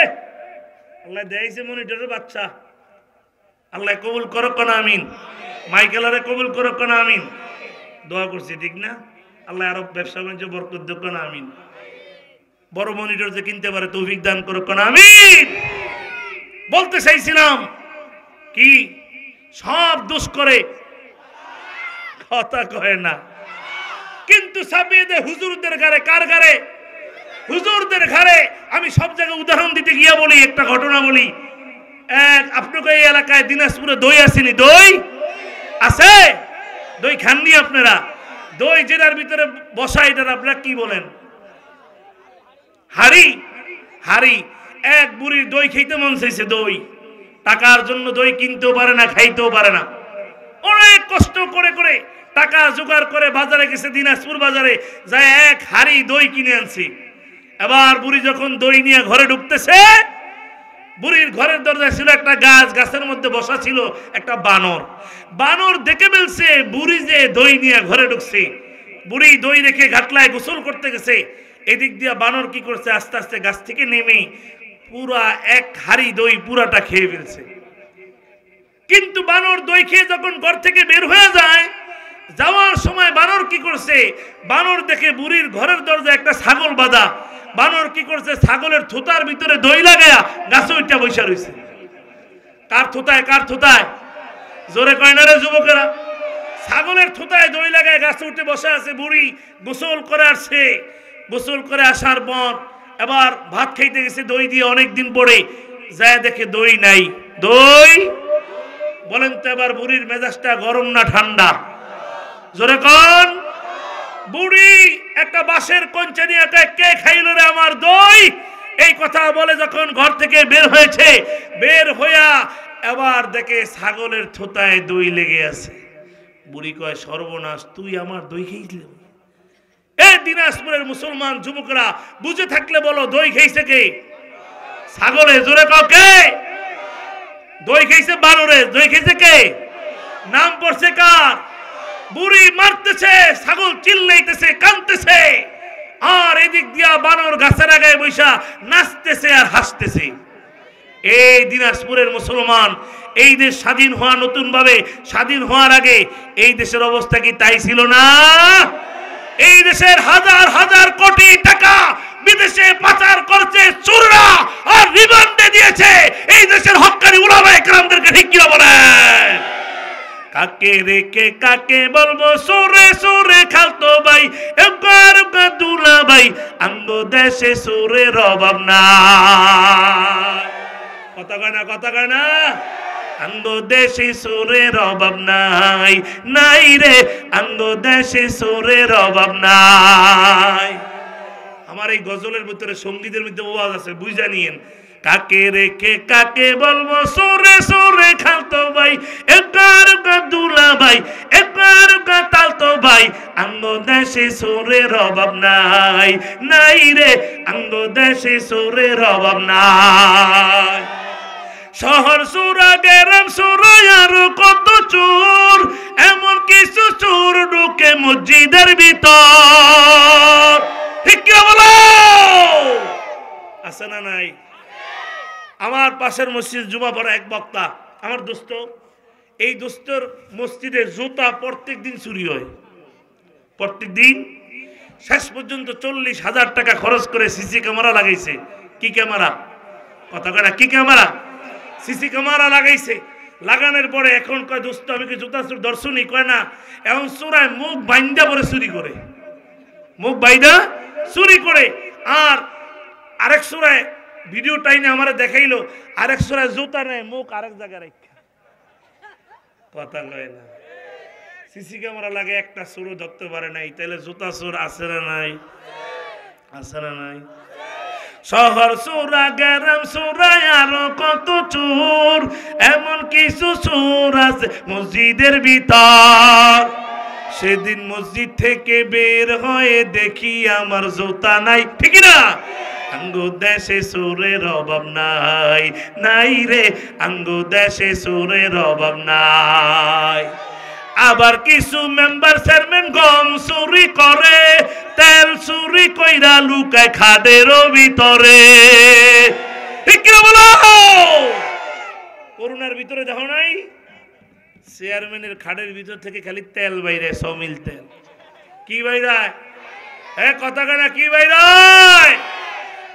আল্লাহ দেয়ছে মনিটরের বাচ্চা, আল্লাহ কবুল করো কোন আমিন। মাইকেলারে কবুল করো কোন আমিন। দোয়া করছি, ঠিক না? আল্লাহ আরো ব্যবসা বাণিজ্য বরকত দেব কোন আমিন। বড় মনিটর যে কিনতে পারে তৌফিক দান করো কোন আমিন। বলতে চাইছিলাম কি, সব দোষ করে, কথা কয় না, কিন্তু ছাপিয়ে দেয় হুজুরদের ঘরে। কার ঘরে? হুজুরদের ঘরে। আমি সব জায়গায় উদাহরণ দিতে গিয়া বলি, একটা ঘটনা বলি। আপনাকে এই এলাকায় দিনাজপুরে দই আসেনি? দই আছে? দই খাননি আপনারা? দই যেটার ভিতরে বসা, এটার আপনারা কি বলেন? হাড়ি। এক বুড়ির দই খেতে মন চাইছে, দই টাকার জন্য দই কিনতেও পারে না, খাইতেও পারে না। অনেক কষ্ট করে করে টাকা জোগাড় করে বাজারে গেছে, দিনাজপুর বাজারে যায়, 1 হাড়ি দই কিনে আনছি। এবার বুড়ি যখন দই নিয়ে ঘরে ঢুকতেছে, বুড়ির ঘরের দরজায় ছিল একটা গাছ, গাছের মধ্যে বসা ছিল একটা বানর দেখে ফেলছে বুড়ি যে দই নিয়ে ঘরে ঢুকছে। বুড়ি দই রেখে ঘাটলায় গোসল করতে গেছে, এদিক দিয়ে বানর কি করছে, আস্তে আস্তে গাছ থেকে নেমে পুরা 1 হাড়ি দই পুরাটা খেয়ে ফেলছে। কিন্তু বানর দই খেয়ে যখন ঘর থেকে বের হয়ে যায়, যাওয়ার সময় বানর কি করছে, বানর দেখে বুড়ির ঘরের দরজায় একটা ছাগল বাঁধা। বানর কি করছে, ছাগলের থুতার ভিতরে দই লাগায়া গাছে উঠা বসে রয়েছে। কার থুতায়? কার থুতায়? জোরে কয় না রে যুবকেরা? ছাগলের থুতায় দই লাগায় গাছে উঠে বসে আছে। বুড়ি গোসল করে আসছে, গোসল করে আসার পর এবার ভাত খাইতে গেছে দই দিয়ে, অনেকদিন পরে যায় দেখে দই নাই। দই বলেন তো এবার বুড়ির মেজাজটা গরম না ঠান্ডা? জোরে কোন? বুড়ি একটা বাঁশের কঞ্চা নিয়ে কে খাইল রে আমার দই, এই কথা বলে যখন ঘর থেকে বের হয়েছে, বের হইয়া এবার দেখে ছাগলের থোতায় দই লেগে আছে। বুড়ি কয় সর্বনাশ, তুই আমার দই খেয়েছিলি? এই দিনাজপুরের মুসলমান যুবকরা বুঝে থাকলে বলো, দই খেয়েছে কে? ছাগলে। জোরে কও কে? দই খেয়েছে বানরে। দই খেয়েছে কে? নাম পড়ছে কার? বুড়ি মারতেছে, ছাগল চিল্লাইতেছে, কাঁদতেছে, আর এদিক দিয়া বানর গাছের আগায় বৈশা নাচতেছে আর হাসতেছে। এই দিনাজপুরের মুসলমান, এই দেশ স্বাধীন হওয়া, নতুন ভাবে স্বাধীন হওয়ার আগে এই দেশের অবস্থা কি তাই ছিল না? এই দেশের হাজার হাজার কোটি টাকা বিদেশে পাচার করছে চোররা, আর রিমান্ডে দিয়েছে এই দেশের হক্কানি উলামায়ে কেরামদেরকে। ঠিক কিনা বলেন? কাকে রেখে কাকে বলবো, সুরে সুরে খালতো ভাই, একবার দুলা ভাই, আঙ্গো দেশে সুরের অভাব না। কথা কয় না? কথা কয় না? আঙ্গো দেশে সুরের অভাব নাই, নাই রে, আঙ্গো দেশে সুরের অভাব নাই। আমার এই গজলের ভিতরে সঙ্গীতের মধ্যে ওয়াজ আছে, বুঝা নিয়েন। কাকে রেখে কাকে বলবো, সুরে সুরে খালতো ভাই, একবার দুলা ভাই, একবার তালতো ভাই, আঙ্গো দেশে সুরের অভাব নাই, নাই রে, আঙ্গো দেশে সুরের অভাব নাই। শহর সুরা, গ্রাম সুরা, আর কত চোর, এমন কিছু চোর ঢুকে মসজিদের ভিতর। ঠিক কি বলো? আছে না নাই? আমার পাশের মসজিদ জুমা পড়া এক বক্তা, আমার দোস্ত, এই দোস্তর মসজিদে জুতা প্রত্যেক দিন চুরি হয়। প্রত্যেক দিন। শেষ পর্যন্ত 40,000 টাকা খরচ করে সিসি ক্যামেরা লাগাইছে। কি ক্যামেরা? কথা কয় না? কি ক্যামেরা? সিসি ক্যামেরা লাগাইছে। লাগানোর পরে এখন কয়, দোস্ত আমি কি জুতা চোর দর্শনই? কয় না, এখন চোরায় মুখ বাইন্দা পরে চুরি করে, মুখ বাইদা চুরি করে। আর আরেক চোরায় ভিডিও টাইনে আমারে দেখাইলো, আরেক চোরায় জুতা নেয়, মুখ আরেক জায়গায় রাখা। কথা কয় না? সিসি ক্যামেরা লাগে, একটা চোরও ধরতে পারে নাই, তাহলে জুতা চোর আছে না নাই? আছে না নাই? শহর চোরা, গ্রাম চোরা, আরো কত চোর, এমন কিছু চোর আছে মসজিদের ভিতর। সেদিন মসজিদ থেকে বের হয়ে দেখি আমার জুতা নাই। ঠিক না? আঙ্গো দেশে চোরের অভাব নাই, নাই রে, আঙ্গো দেশে চোরের অভাব নাই। আবার কিছু মেম্বার চেয়ারম্যান গম চুরি করে, তেল চুরি কইরা লুকায় খাদেরও ভিতরে। ঠিক কিনা বলো? করোনার ভিতরে দেখো নাই, চেয়ারম্যানের খাদের ভিতর থেকে খালি তেল বাইরে, সমিল তেল। কি বাইরায়? কথা কেনা? কি বাইরায়?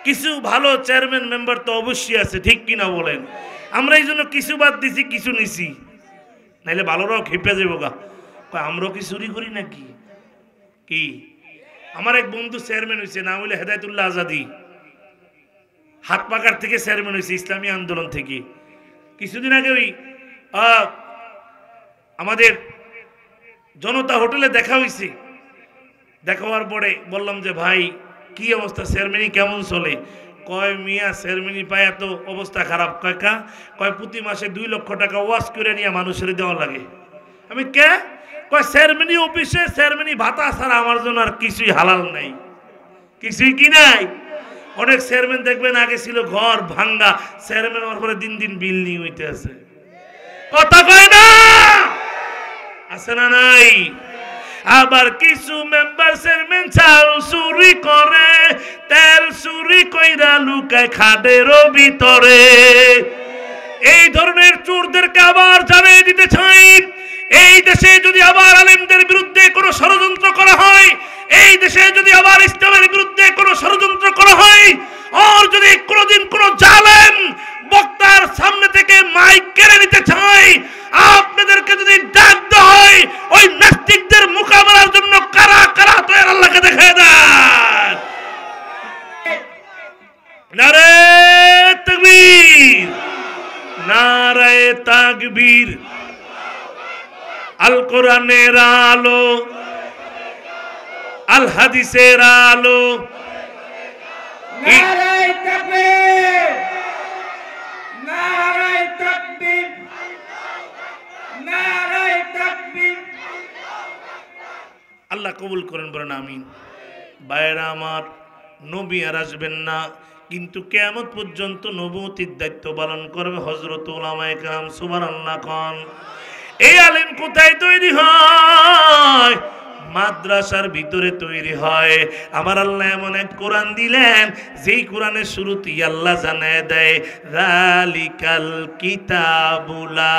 কিছু ভালো চেয়ারম্যান মেম্বার তো অবশ্যই আছে। ঠিক কিনা বলেন? আমরা এই জন্য কিছু বাদ দিছি, কিছু নিছি, নাইলে ভালোরাও খেপে যাবো গা। আমরাও কি চুরি করি নাকি? কি? আমার এক বন্ধু চেয়ারম্যান হয়েছে, নাম হইলে হেদায়েতুল্লাহ আজাদি, হাত পাকার থেকে চেয়ারম্যান হয়েছে, ইসলামী আন্দোলন থেকে। কিছুদিন আগে ওই আমাদের জনতা হোটেলে দেখা হয়েছে। দেখা হওয়ার পরে বললাম যে ভাই কি অবস্থা, চেয়ারম্যানই কেমন চলে? কয় মিয়া চেয়ারম্যানই পায় এত অবস্থা খারাপ। কাকা কয় প্রতি মাসে 2 লক্ষ টাকা ওয়াশ করে নিয়ে মানুষের দেওয়া লাগে। আমি কে? কয় চেয়ারম্যানই অফিসে চেয়ারম্যানই ভাতা ছাড়া আমার জন্য আর কিছুই হালাল নাই, কিছুই কি নাই। অনেক চেয়ারম্যান দেখবেন আগে ছিল ঘর ভাঙ্গা, চেয়ারম্যান হওয়ার পরে দিন দিন বিল্ডিং হইতে আছে। কথা কয় না? আছে না নাই? আবার কিছু মেম্বার চেয়ারম্যান চাল চুরি করে, তেল চুরি কইরা লুকায় খাদেরও ভিতরে। এই ধরনের চোরদেরকে আবার জানিয়ে দিতে চাই, এই দেশে যদি আবার আলেমদের বিরুদ্ধে কোনো ষড়যন্ত্র করা হয়, এই দেশে যদি আবার ইসলামের বিরুদ্ধে কোনো ষড়যন্ত্র করা হয়, আর যদি কোনোদিন কোনো জালেম বক্তার সামনে থেকে মাইক কেড়ে নিতে চায়, আপনাদেরকে যদি ডাক দেওয়া হয়, ওই নাস্তিকদের মোকাবেলার জন্য কারা কারা তৈরি আল্লাহকে দেখায় দেন। নারে তাকবীর, নারে তাকবীর। আল কোরআনের আলো, আল হাদিসের আলো। নারে তাকবীর, নারে তাকবীর। আল্লাহ কবুল করেন, বলেন আমিন। ভাইয়েরা আমার, নবী আর আসবেন না, কিন্তু কিয়ামত পর্যন্ত নবুয়তির দায়িত্ব পালন করবে হযরত উলামায়ে কেরাম। সুবহানাল্লাহ খান। এই আলেম কোথায় তৈরি হয়? মাদ্রাসার ভিতরে তৈরি হয়। আমার আল্লাহ এমন এক কোরআন দিলেন, যেই কোরআনের শুরুতেই আল্লাহ জানায় দেয়, যালিকাল কিতাবুলা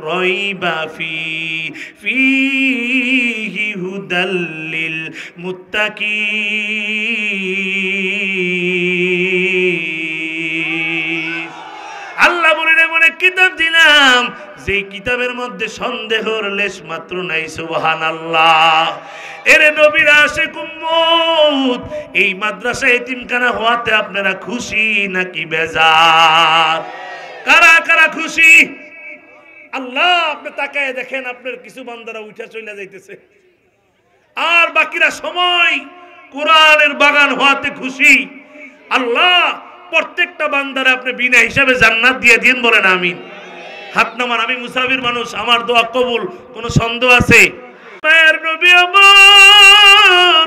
রাইবা ফীহি হুদাল লিল মুত্তাকিন। আল্লাহ বলেন এমন এক কিতাব দিলাম, যেই কিতাবের মধ্যে সন্দেহের লেশ মাত্র নাই। সুবহানাল্লাহ। এরে নবীর আশিক উম্মত, এই মাদ্রাসা এতিমখানা হওয়াতে আপনারা খুশি নাকি বেজার? কারা কারা খুশি? আল্লাহ, আপনি তাকায় দেখেন, আপনার কিছু বান্দারা উঠে চলে যাইতেছে, আর বাকিরা সময় কোরআনের বাগান হওয়াতে খুশি। আল্লাহ প্রত্যেকটা বান্দারে আপনি বিনা হিসাবে জান্নাত দিয়ে দিন, বলেন আমিন। হাত নামান, আমি মুসাফির মানুষ, আমার দোয়া কবুল, কোনো সন্দেহ আছে? মায়ের নবী আমার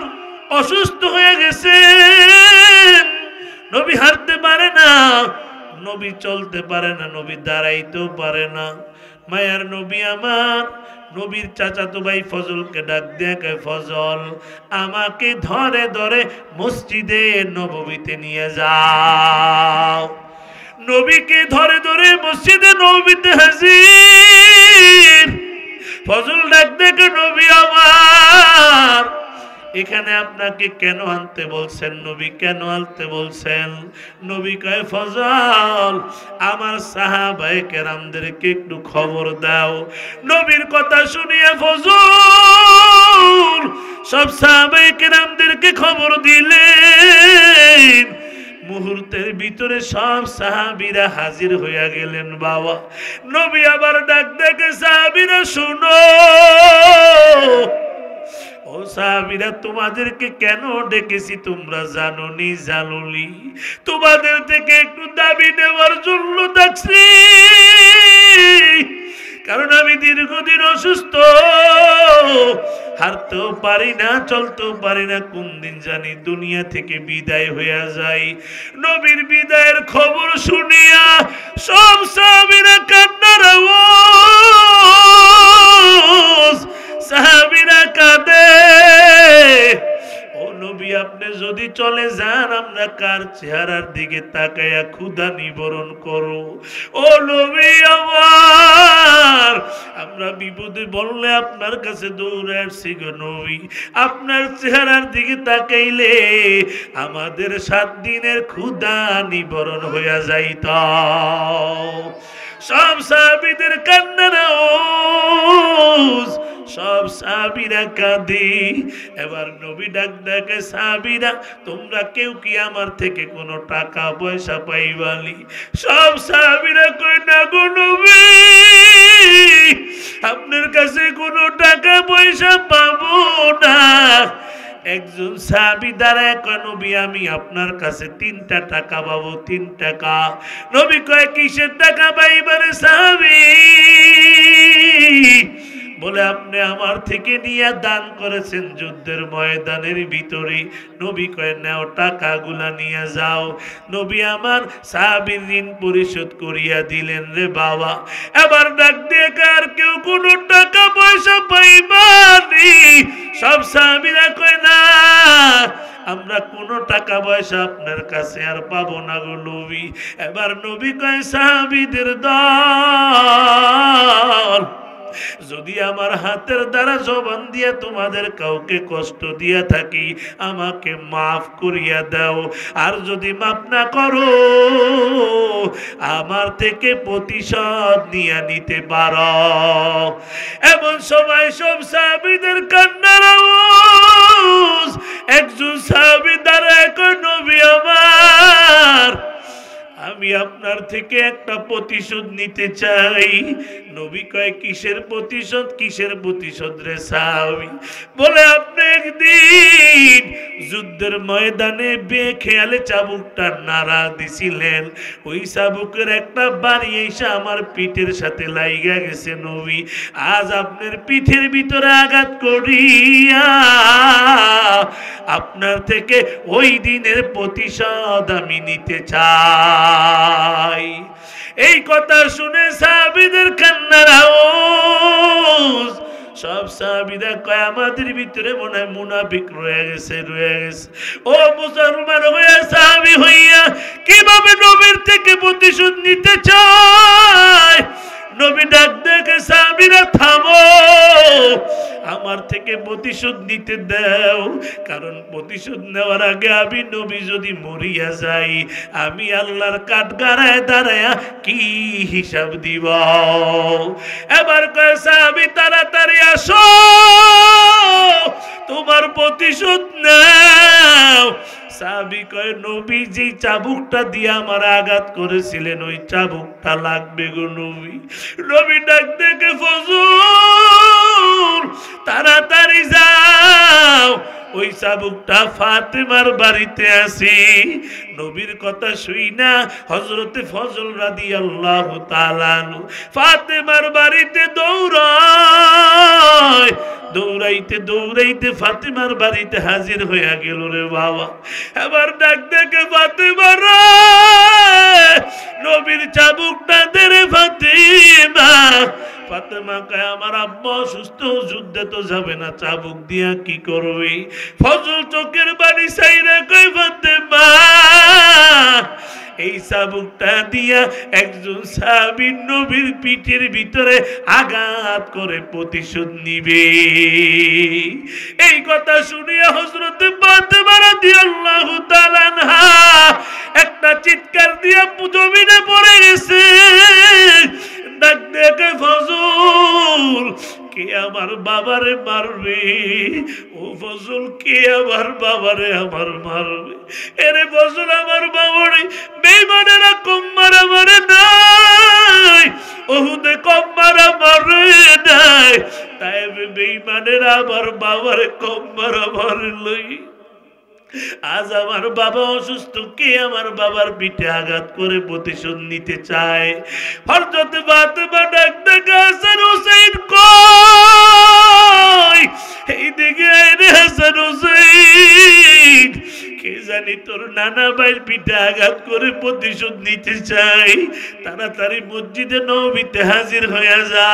অসুস্থ হয়ে গেছেন, নবী হাঁটতে পারে না, নবী চলতে পারে না, নবী দাঁড়াইতেও পারে না। মায়ের নবী আমার নবীর চাচাতো ভাই ফজলকে ডাক দিয়ে কয়, ফজল আমাকে ধরে ধরে মসজিদে নববীতে নিয়ে যাও। নবীকে ধরে ধরে মসজিদে নববীতে হাজির। ফজল ডাক দেখে, নবী আমার এখানে আপনাকে কেন আনতে বলছেন? নবী কেন আনতে বলছেন? নবী কয়, ফজল আমার সাহাবায়ে কেরামদেরকে একটু খবর দাও। নবীর কথা শুনিয়ে ফজল সব সাহাবায়ে কেরামদেরকে খবর দিলেন। মুহূর্তের ভিতরে সব সাহাবীরা হাজির হইয়া গেলেন। বাবা, নবী আবার ডাক দেখে, সাহাবীরা শুনো, ও সাহাবীরা, তোমাদেরকে কেন ডেকেছি তোমরা জানোনি? জানোনি? তোমাদের থেকে একটু দাবি নেওয়ার জন্য ডাকছি, কারণ আমি দীর্ঘদিন অসুস্থ, হাঁটতেও পারি না, চলতেও পারি না, কোন দিন জানি দুনিয়া থেকে বিদায় হইয়া যাই। নবীর বিদায়ের খবর শুনিয়া সব সাহাবীরা কান্নার আওয়াজ, সাহাবীরা কাঁদে। ও নবী, আপনি যদি চলে যান, আমরা কার চেহারার দিকে তাকাইয়া ক্ষুধা নিবারণ করো? ও নবী আমার, আমরা বিপদে বললে আপনার কাছে দৌড়ে আসছি গো নবী, আপনার চেহারার দিকে তাকাইলে আমাদের 7 দিনের ক্ষুধা নিবারণ হইয়া যাইত। সব সাহাবীদের কান্নার আওয়াজ, সব সাহাবীরা কাঁদে। এবার নবী ডাক ডাকে, সাহাবীরা তোমরা কেউ কি আমার থেকে কোনো টাকা পয়সা পাইবানি? সব সাহাবীরা কয়, না গো নবী, আপনার কাছে কোনো টাকা পয়সা পাবো না। একজন সাহাবী দাঁড়ায় কয়, নবী আমি আপনার কাছে 3টা টাকা পাবো। 3 টাকা? নবী কয়, কিসের টাকা পাইবারে সাহাবী? বলে, আপনি আমার থেকে নিয়ে দান করেছেন যুদ্ধের ময়দানের ভিতরে। নবী কয়, নাও টাকাগুলা নিয়ে যাও। নবী আমার সাহাবীর ঋণ পরিশোধ করিয়া দিলেন রে বাবা। এবার ডাক দিয়ে, আর কেউ কোনো টাকা পয়সা পাইবানি? সব সাহাবীরা কয়, না, আমরা কোনো টাকা পয়সা আপনার কাছে আর পাবো না গো নবী। এবার নবী কয়, সাহাবীদের দল, যদি আমার হাতের দ্বারা জবান দিয়ে তোমাদের কাউকে কষ্ট দিয়া থাকি, আমাকে মাফ করিয়া দাও। আর যদি মাফ না করো, আমার থেকে প্রতিশোধ নিয়ে নিতে পারো। এমন সময় সব সাহাবীদের কান্নার আওয়াজ। একজন সাহাবী দাঁড়ায় কয়, নবী আমার আমি আপনার থেকে একটা প্রতিশোধ নিতে চাই। নবী কয় কিসের প্রতিশোধ? কিসের প্রতিশোধ রে সাহাবী? বলে আপনি একদিন যুদ্ধের ময়দানে বেখেয়ালে চাবুকটা নাড়া দিছিলেন, ওই চাবুকের একটা বাড়ি এসে আমার পিঠের সাথে লাইগা গেছে নবী। আজ আপনার পিঠের ভিতরে আঘাত করিয়া আপনার থেকে ওই দিনের প্রতিশোধ আমি নিতে চাই। এই কথা শুনে সাহাবীদের কান্নার আওয়াজ। সব সাহাবীরা কয় আমাদের ভিতরে মনে হয় মুনাফিক রয়ে গেছে। ও মুসলমান হইয়া সাহাবী হইয়া কিভাবে নবীর থেকে প্রতিশোধ নিতে চায়? নবী ডাক দেখে সাহাবীরা থামো, আমার থেকে প্রতিশোধ নিতে দাও। কারণ প্রতিশোধ নেওয়ার আগে আমি নবী যদি মরিয়া যাই, আমি আল্লাহর কাঠগড়ায় দাঁড়ায়া কি হিসাব দিব? এবার কয় সাহাবী তাড়াতাড়ি আসো, তোমার প্রতিশোধ নাও। সাহাবী কয় নবী যে চাবুকটা দিয়ে আমার আঘাত করেছিলেন ওই চাবুকটা লাগবে গো নবী। নবী ডাক দেখে ফজল তাড়াতাড়ি যাও, ওই চাবুকটা ফাতেমার বাড়িতে আছে। নবীর কথা শুই না হযরতে ফজল রাদিয়াল্লাহু তাআলা ফাতেমার বাড়িতে দৌড়ায়। দৌড়াইতে দৌড়াইতে ফাতেমার বাড়িতে হাজির হইয়া গেল রে বাবা। এবার ডাক দেখে ফাতেমা রে, নবীর চাবুকটা দে রে ফাতেমা। ফাতেমা কয় আমার আব্বা অসুস্থ, যুদ্ধে তো যাবে না, চাবুক দিয়া কি করবে? ফজল চোখের বাড়ি চাইরা কয় ফাতেমা এই চাবুকটা দিয়া একজন সাহাবী নবীর পিঠের ভিতরে আঘাত করে প্রতিশোধ নিবে। এই কথা শুনিয়া হযরত ফাতেমা রাদিয়াল্লাহু তাআলা আনহা একটা চিৎকার দিয়া জমিনে পড়ে গেছে। ডাক দেখে ফজল কে আমার বাবারে মারবে? ও ফজল কে আমার বাবারে আমার মারবে? এরে ফজল আমার বাবারে বেঈমানেরা কম মারা মারে নাই, ওহুদে কম মারা মারে নাই, তাই বেঈমানেরা আমার বাবারে কম মারা মারলই। আজ আমার বাবা অসুস্থ, কে আমার বাবার পিঠে আঘাত করে প্রতিশোধ নিতে চায়? হযরত ফাতেমা ডাক দেখে হাসান হুসাইন কই এই দিকে আইরে হাসান হুসাইন, কে জানি তোর নানা ভাইয়ের পিঠে আঘাত করে প্রতিশোধ নিতে চাই। তাড়াতাড়ি মসজিদে নববীতে হাজির হয়ে যা।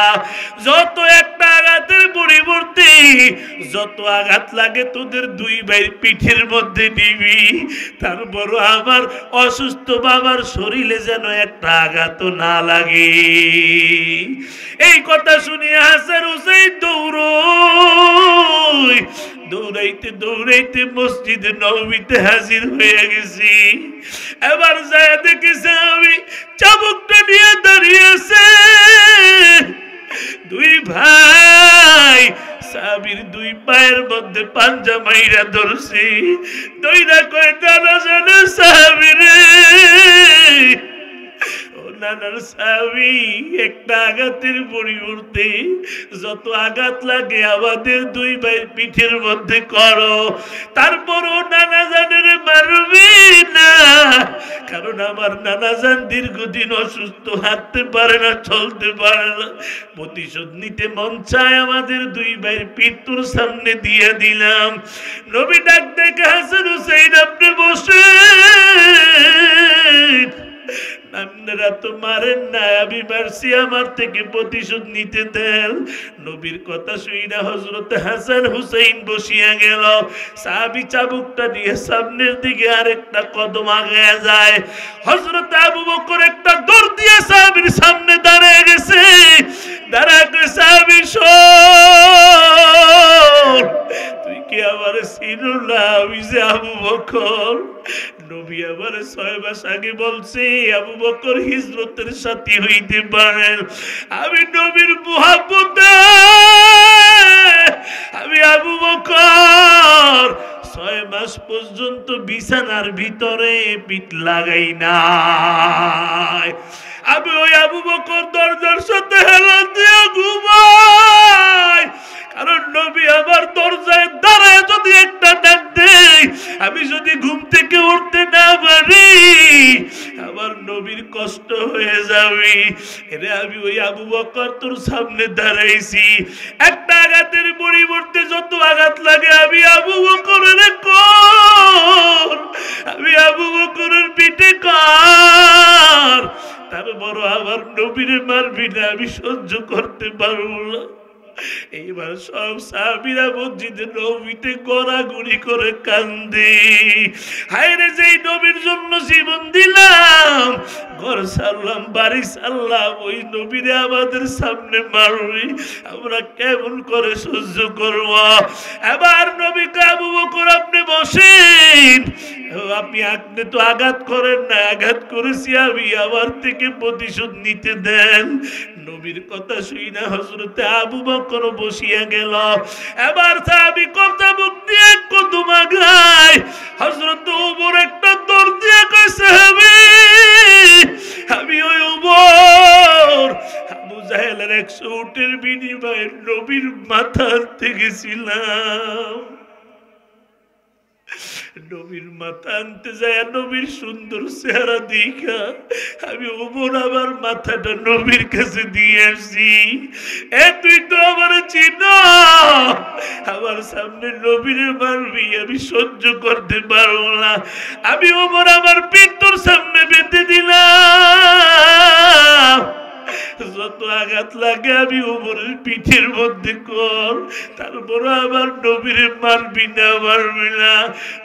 যত একটা আঘাতের পরিবর্তে যত আঘাত লাগে তোদের দুই ভাইয়ের পিঠের মধ্যে নিবি, তারপর আমার অসুস্থ বাবার শরীরে যেন একটা আঘাত না লাগে। এই কথা শুনিয়ে হাসান হুসাইন দৌড়াইতে দৌড়াইতে মসজিদে নববীতে হাজির হয়ে গেছি। এবার যায় দেখেছে আমি চাবুকটা নিয়ে দাঁড়িয়েছে দুই ভাই। সাহাবীর দুই পায়ের মধ্যে পাঞ্জা মাইরা ধরছে, দইরা কয় টানা জানে সাহাবী রে, নানার সাহাবী একটা আঘাতের পরিবর্তে যত আঘাত লাগে আমাদের দুই ভাইয়ের পিঠের মধ্যে করো, তারপরও নানা জানের মারবি না। কারণ আমার নানা জান দীর্ঘদিন অসুস্থ, হাঁটতে পারে না, চলতে পারে না। প্রতিশোধ নিতে মন চায়, আমাদের দুই ভাইয়ের পিঠ তোর সামনে দিয়ে দিলাম। নবী ডাক দেখে হাসান হুসাইন আপনি বসে, আপনারা তো মারেন না, আমি মারছি, আমার থেকে প্রতিশোধ নিতে দেন। নবীর কথা শুইনা হযরত হাসান হুসাইন বসিয়া গেল। সাহাবী চাবুকটা নিয়ে সামনের দিকে আরেকটা কদম আগায়া যায়। হযরত আবু বকর একটা দৌড় দিয়ে সাহাবীর সামনে দাঁড়িয়ে গেছে। দাঁড়াকে সাহাবী শোন, তুই কি আমার চিনো না? আমি যে আবু বকর। নবী আবার 6 মাস আগে বলছে আবু বকর হিজরতের সাথী হইতে পারেন। আমি নবীর মুহাব্বতে আমি আবু বকর 6 মাস পর্যন্ত বিছানার ভিতরে পিঠ লাগাই নাই। আমি ওই আবু বকর দরজার সাথে হেলান দিয়ে ঘুমাই, কারণ নবী আমার দরজায় দাঁড়ায় যদি একটা ডাক দেয়, আমি যদি ঘুম থেকে উঠতে না পারি আমার নবীর কষ্ট হয়ে যাবে। এরে আমি ওই আবু বকর তোর সামনে দাঁড়াইছি, একটা আঘাতের পরিবর্তে যত আঘাত লাগে আমি আবু বকরের কর, আমি আবু বকরের পিঠে কর, তারপর আমার নবীরে মারবি না, আমি সহ্য করতে পারবো না। এইবার সব সাহাবীরা মসজিদে নবীতে গড়াগড়ি করে কান্দে, হায়রে যেই নবীর জন্য জীবন দিলাম, ঘর ছাড়লাম, বাড়ি ছাড়লাম, ওই নবীরে আমাদের সামনে মারবি, আমরা কেমন করে সহ্য করব? এবার নবীকে আবু বকর আপনি বসেন, আপনি তো আঘাত করেন না, আঘাত করেছি আমি, আমার থেকে প্রতিশোধ নিতে দেন। নবীর কথা শুই না হযরতে আবু বকর বসিয়া গেল। এবার সাহাবী কথা মুখ দিয়ে কদম আগায়, হযরত ওমর একটা দৌড় দিয়ে কয় সাহাবী, আমি ওই ওমর আবু জাহেলের 100 উটের বিনিময়ে নবীর মাথা আনতে গেছিলাম। নবীর মাথা আনতে যায়, নবীর সুন্দর চেহারা দেখা আমি ওমর আমার মাথাটা নবীর কাছে দিয়ে আসছি। তুই তো আমার চিন, আমার সামনে নবীর মারবি, আমি সহ্য করতে পারবো না। আমি ওমর আমার পিঠ তোর সামনে বেঁধে দিলাম, যত আঘাত লাগে আমি ওমরের পিঠের মধ্যে কর, তারপর আমার নবীরে মারবি না, মারবি না।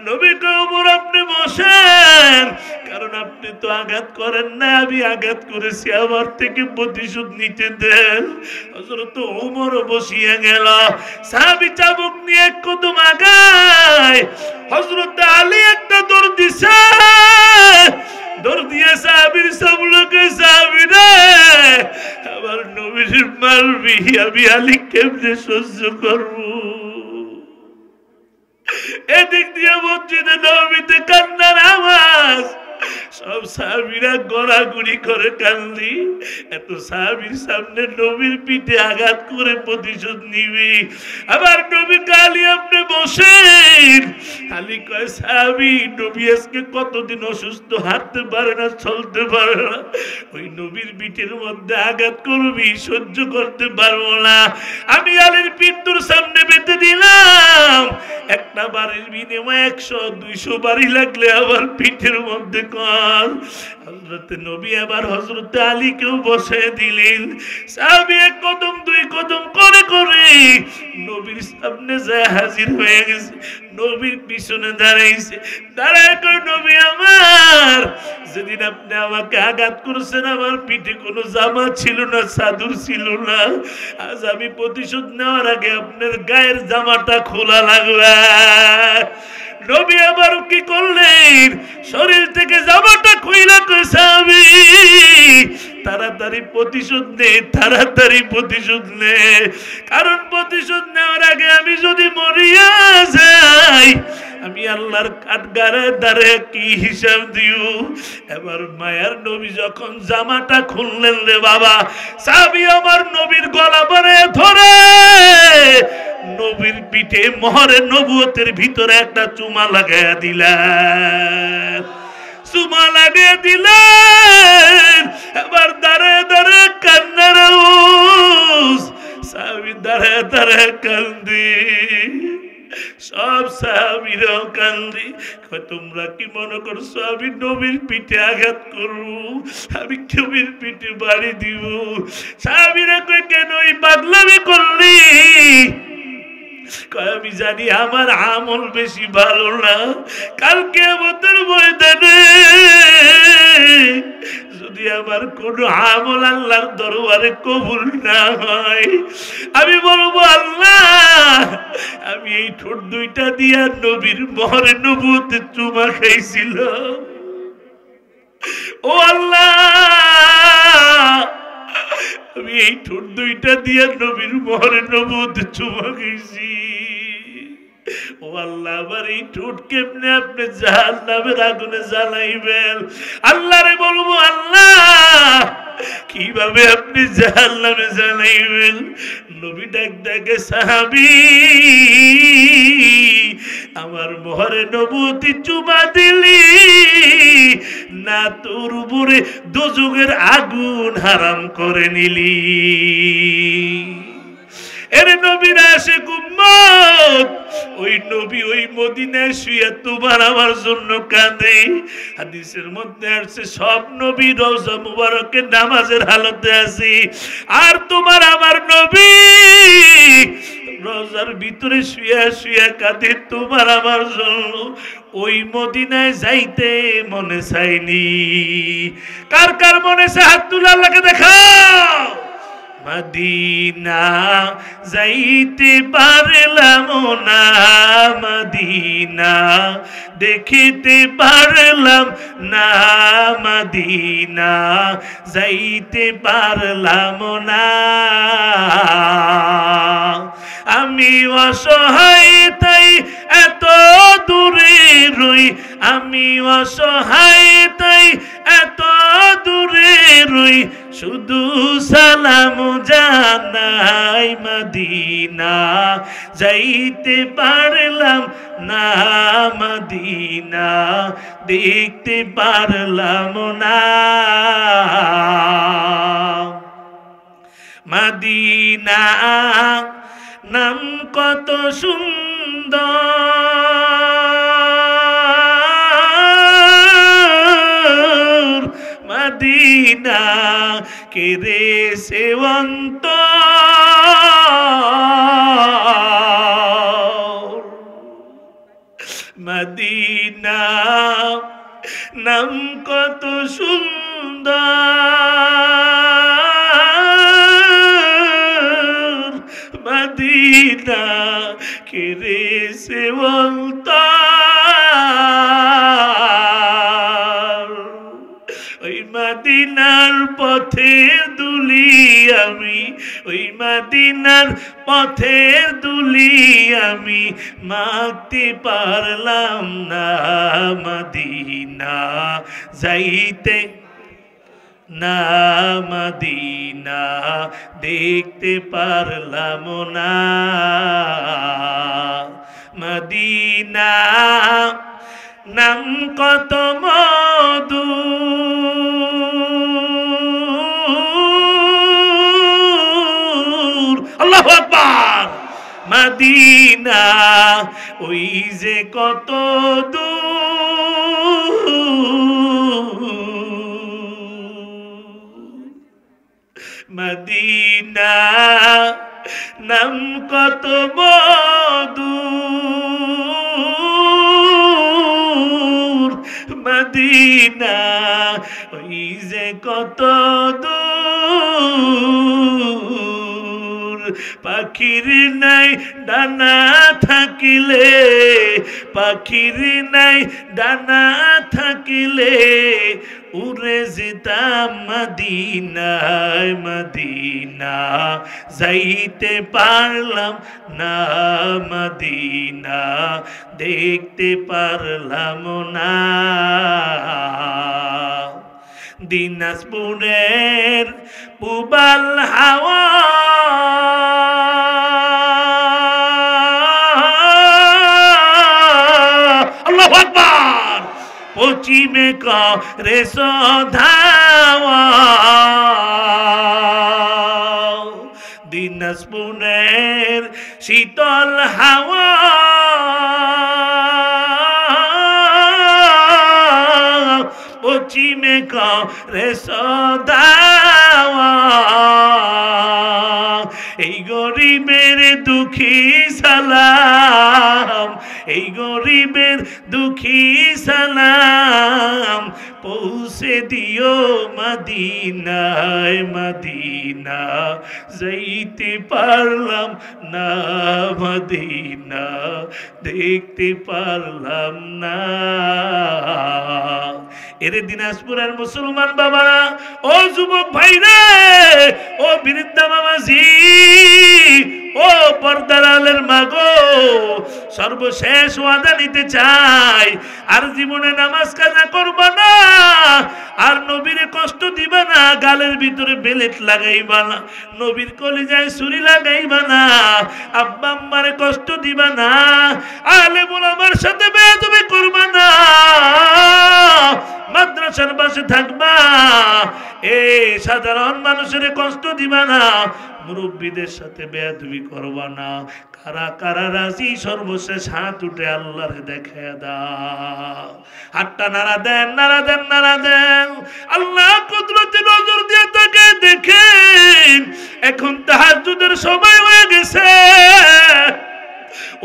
নবীকে ওমর আপনি বসেন, কারণ আপনি তো আঘাত করেন না, আমি আঘাত করেছি, আমার থেকে প্রতিশোধ নিতে দেন। হযরত ওমর বসিয়া গেল। সাহাবী চাবুক নিয়ে কদম আগায়, হযরত আলী একটা দৌড় দিছে, দৌড় দিয়ে সাহাবীর সব লোকে, সাহাবী রে আমার নবীর মারবি, আমি আলী কেমনে সহ্য করব? এদিক দিয়ে মসজিদে নববীতে কান্নার আওয়াজ, সব সাহাবীরা গড়াগড়ি করে কান্দি। এত সাহাবীর সামনে নবীর পিঠে আঘাত করে প্রতিশোধ নিবি। আবার নবী কালী আপনি বসেন, আলী কয় সাহাবী, নবী আজকে কতদিন অসুস্থ, হাঁটতে পারে না, চলতে পারে না, ওই নবীর পিঠের মধ্যে আঘাত করবি, সহ্য করতে পারবো না। আমি আলীর পিঠ তোর সামনে বেঁধে দিলাম, একটা বাড়ির বিনিময়ে 100-200 বাড়ি লাগলে আবার পিঠের মধ্যে কর। হযরতে নবী আবার হযরতে আলীকেও বসে দিলেন। সাহাবী এক কদম 2 কদম করে করে নবীর সামনে যায় হাজির হয়ে গেছে, নবীর পিছনে দাঁড়াইছে। দাঁড়ায় কই, নবী আমার, যেদিন আপনি আমাকে আঘাত করেছেন আমার পিঠে কোনো জামা ছিল না, চাদর ছিল না, আজ আমি প্রতিশোধ নেওয়ার আগে আপনার গায়ের জামাটা খোলা লাগবে। নবী আবার কি করলেন, শরীর থেকে জামাটা খুইলা কই সাহাবী, তাড়াতাড়ি প্রতিশোধ নে, তাড়াতাড়ি প্রতিশোধ নে, কারণ প্রতিশোধ নেওয়ার আগে আমি যদি মরিয়া যাই আমি আল্লাহর কাঠগারে দাঁড়ে কি হিসাব দিও। এবার মায়ার নবী যখন জামাটা খুললেন রে বাবা, সাহাবী আমার নবীর গলা ধরে ধরে নবীর পিঠে মোহরে নবুয়তের ভিতরে একটা চুমা লাগাইয়া দিলেন, চুমা লাগিয়ে দিলেন। এবার দাঁড়ে দাঁড়ে কান্নার আওয়াজ, সাহাবী দাঁড়ে দাঁড়ে কান্দি, সব সাহাবীরাও কান্দি। তোমরা কি মনে করছো আমি নবীর পিঠে আঘাত করবো, আমি নবীর পিঠে বাড়ি দিব? সাহাবীরা কই, কেন এই পাগলামি করলি? আমি জানি আমার আমল বেশি ভালো না, কালকে আমাদের ময়দানে যদি আমার কোন আমল আল্লাহর দরবারে কবুল না হয়, আমি বলবো আল্লাহ আমি এই ঠোঁট 2টা দিয়া নবীর মোহরে নবুয়তে চুমা খাইছিলাম, ও আল্লাহ আমি এই ঠোঁট 2টা দিয়া নবীর মোহরে নবুয়তে চুমা খাইছি, ও আল্লাহ আমার এই ঠোঁট কেমনে আপনি জাহান্নামের আগুনে জ্বালাইবেন? আল্লাহরে বলবো আল্লাহ কিভাবে আপনি জাহান্নামে জ্বালাইবেন? নবী ডাক ডাকে সাহাবী আমার মোহরে নবুয়তি চুমা দিলি না তোর উপরে দোজখের আগুন হারাম করে নিলি। এরে নবীর আশিক উম্মত, ওই নবী ওই মদিনায় শুয়ে তোমার আমার জন্য কাঁদে। হাদিসের মধ্যে আসছে সব নবী রওজা মুবারকে নামাজের হালতে আছে, আর তোমার আমার নবী রওজার ভিতরে শুয়ে শুয়ে কাঁদে তোমার আমার জন্য। ওই মদিনায় যাইতে মনে চাইনি। কার কার মনে চায় হাত তুলে আল্লাহকে দেখাও। মদিনা যাইতে পারলাম না, মদিনা দেখিতে পারলাম না, মদিনা যাইতে পারলাম না। আমি অসহায় তাই এত দূরে রই, আমি অসহায় তাই এত দূরে রই, শুধু সালাম জানাই মদিনা যাইতে পারলাম না, মদিনা দেখতে পারলাম না। মদিনা নাম কত সুন্দর, মদিনা কেরে সেবন্ত। মদিনা নাম কত সুন্দর, মদিনা কেরে সেবন্ত। ওই মদিনার পথের দুলি আমি, ওই মদিনার পথের দুলি আমি মাখতে পারলাম না, মদিনা যাইতে না, মদিনা দেখতে পারলাম না। মদিনা নাম কত মধু, আল্লাহু আকবার। মদিনা ওই যে কত দূর, মদিনা নাম কত মধুর, মদিনা ওই যে কত দূর। পাখির নাই ডানা থাকিলে, পাখির নাই ডানা থাকিলে উড়ে যেতাম মদিনায়, মদিনা যাইতে পারলাম না, মদিনা দেখতে পারলাম না। দিনাজপুরের পুবাল হাওয়া আল্লাহু আকবার, পশ্চিমে করে সধাওয়া। দিনাজপুরের শীতল হাওয়া পশ্চিমে করে সধাওয়া। এই গরিবের দুঃখী সালাম, এই গরিবের দুঃখী সালাম পৌঁছে দিও মদিনায়, মদিনা যাইতে পারলাম না, মদিনা দেখতে পারলাম না। এর দিনাজপুরের মুসলমান বাবারা, ও যুবক ভাইরা, ও বৃদ্ধা মামাজি, ও পর্দার আলের মাগো, সর্বশেষ ওয়াদা নিতে চাই, আর জীবনে নামাজ কাজা করবা না, আর নবীরে কষ্ট দিবা না, গালের ভিতরে বেলেট লাগাইবা না, নবীর কলিজায় ছুরি লাগাইবা না, আব্বা আম্মারে কষ্ট দিবা না, আলেম ওলামার সাথে বেয়াদবি করবা না, মাদ্রাসার পাশে থাকবা, এই সাধারণ মানুষের কষ্ট দিবা না, মুরব্বীদের সাথে বেয়াদবি করবা না। কারা কারা রাজি? সর্বশেষ হাত উঠে আল্লাহর দেখে দাও, হাতটা নাড়া দেন, নাড়া দেন, নাড়া দেন। আল্লাহ কুদরতে নজর দিয়ে তাকে দেখেন, এখন তাহাজ্জুদের সময় হয়ে গেছে।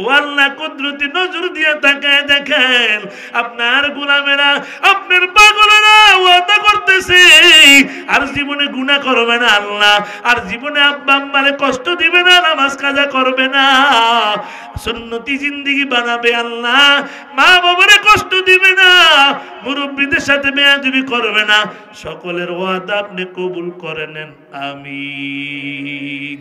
ও আল্লাহ কুদরতি নজর দিয়ে তাকায় দেখেন, আপনার গোলামেরা, আপনার পাগলেরা ওয়াদা করতেছে আর জীবনে গুনাহ করবে না আল্লাহ, আর জীবনে আব্বা আম্মারে কষ্ট দিবে না, নামাজ কাজা করবে না, সুন্নতি জিন্দেগি বানাবে আল্লাহ, মা বাবারে কষ্ট দিবে না, মুরব্বীদের সাথে বেয়াদবি করবে না। সকলের ওয়াদা আপনি কবুল করে নেন, আমিন।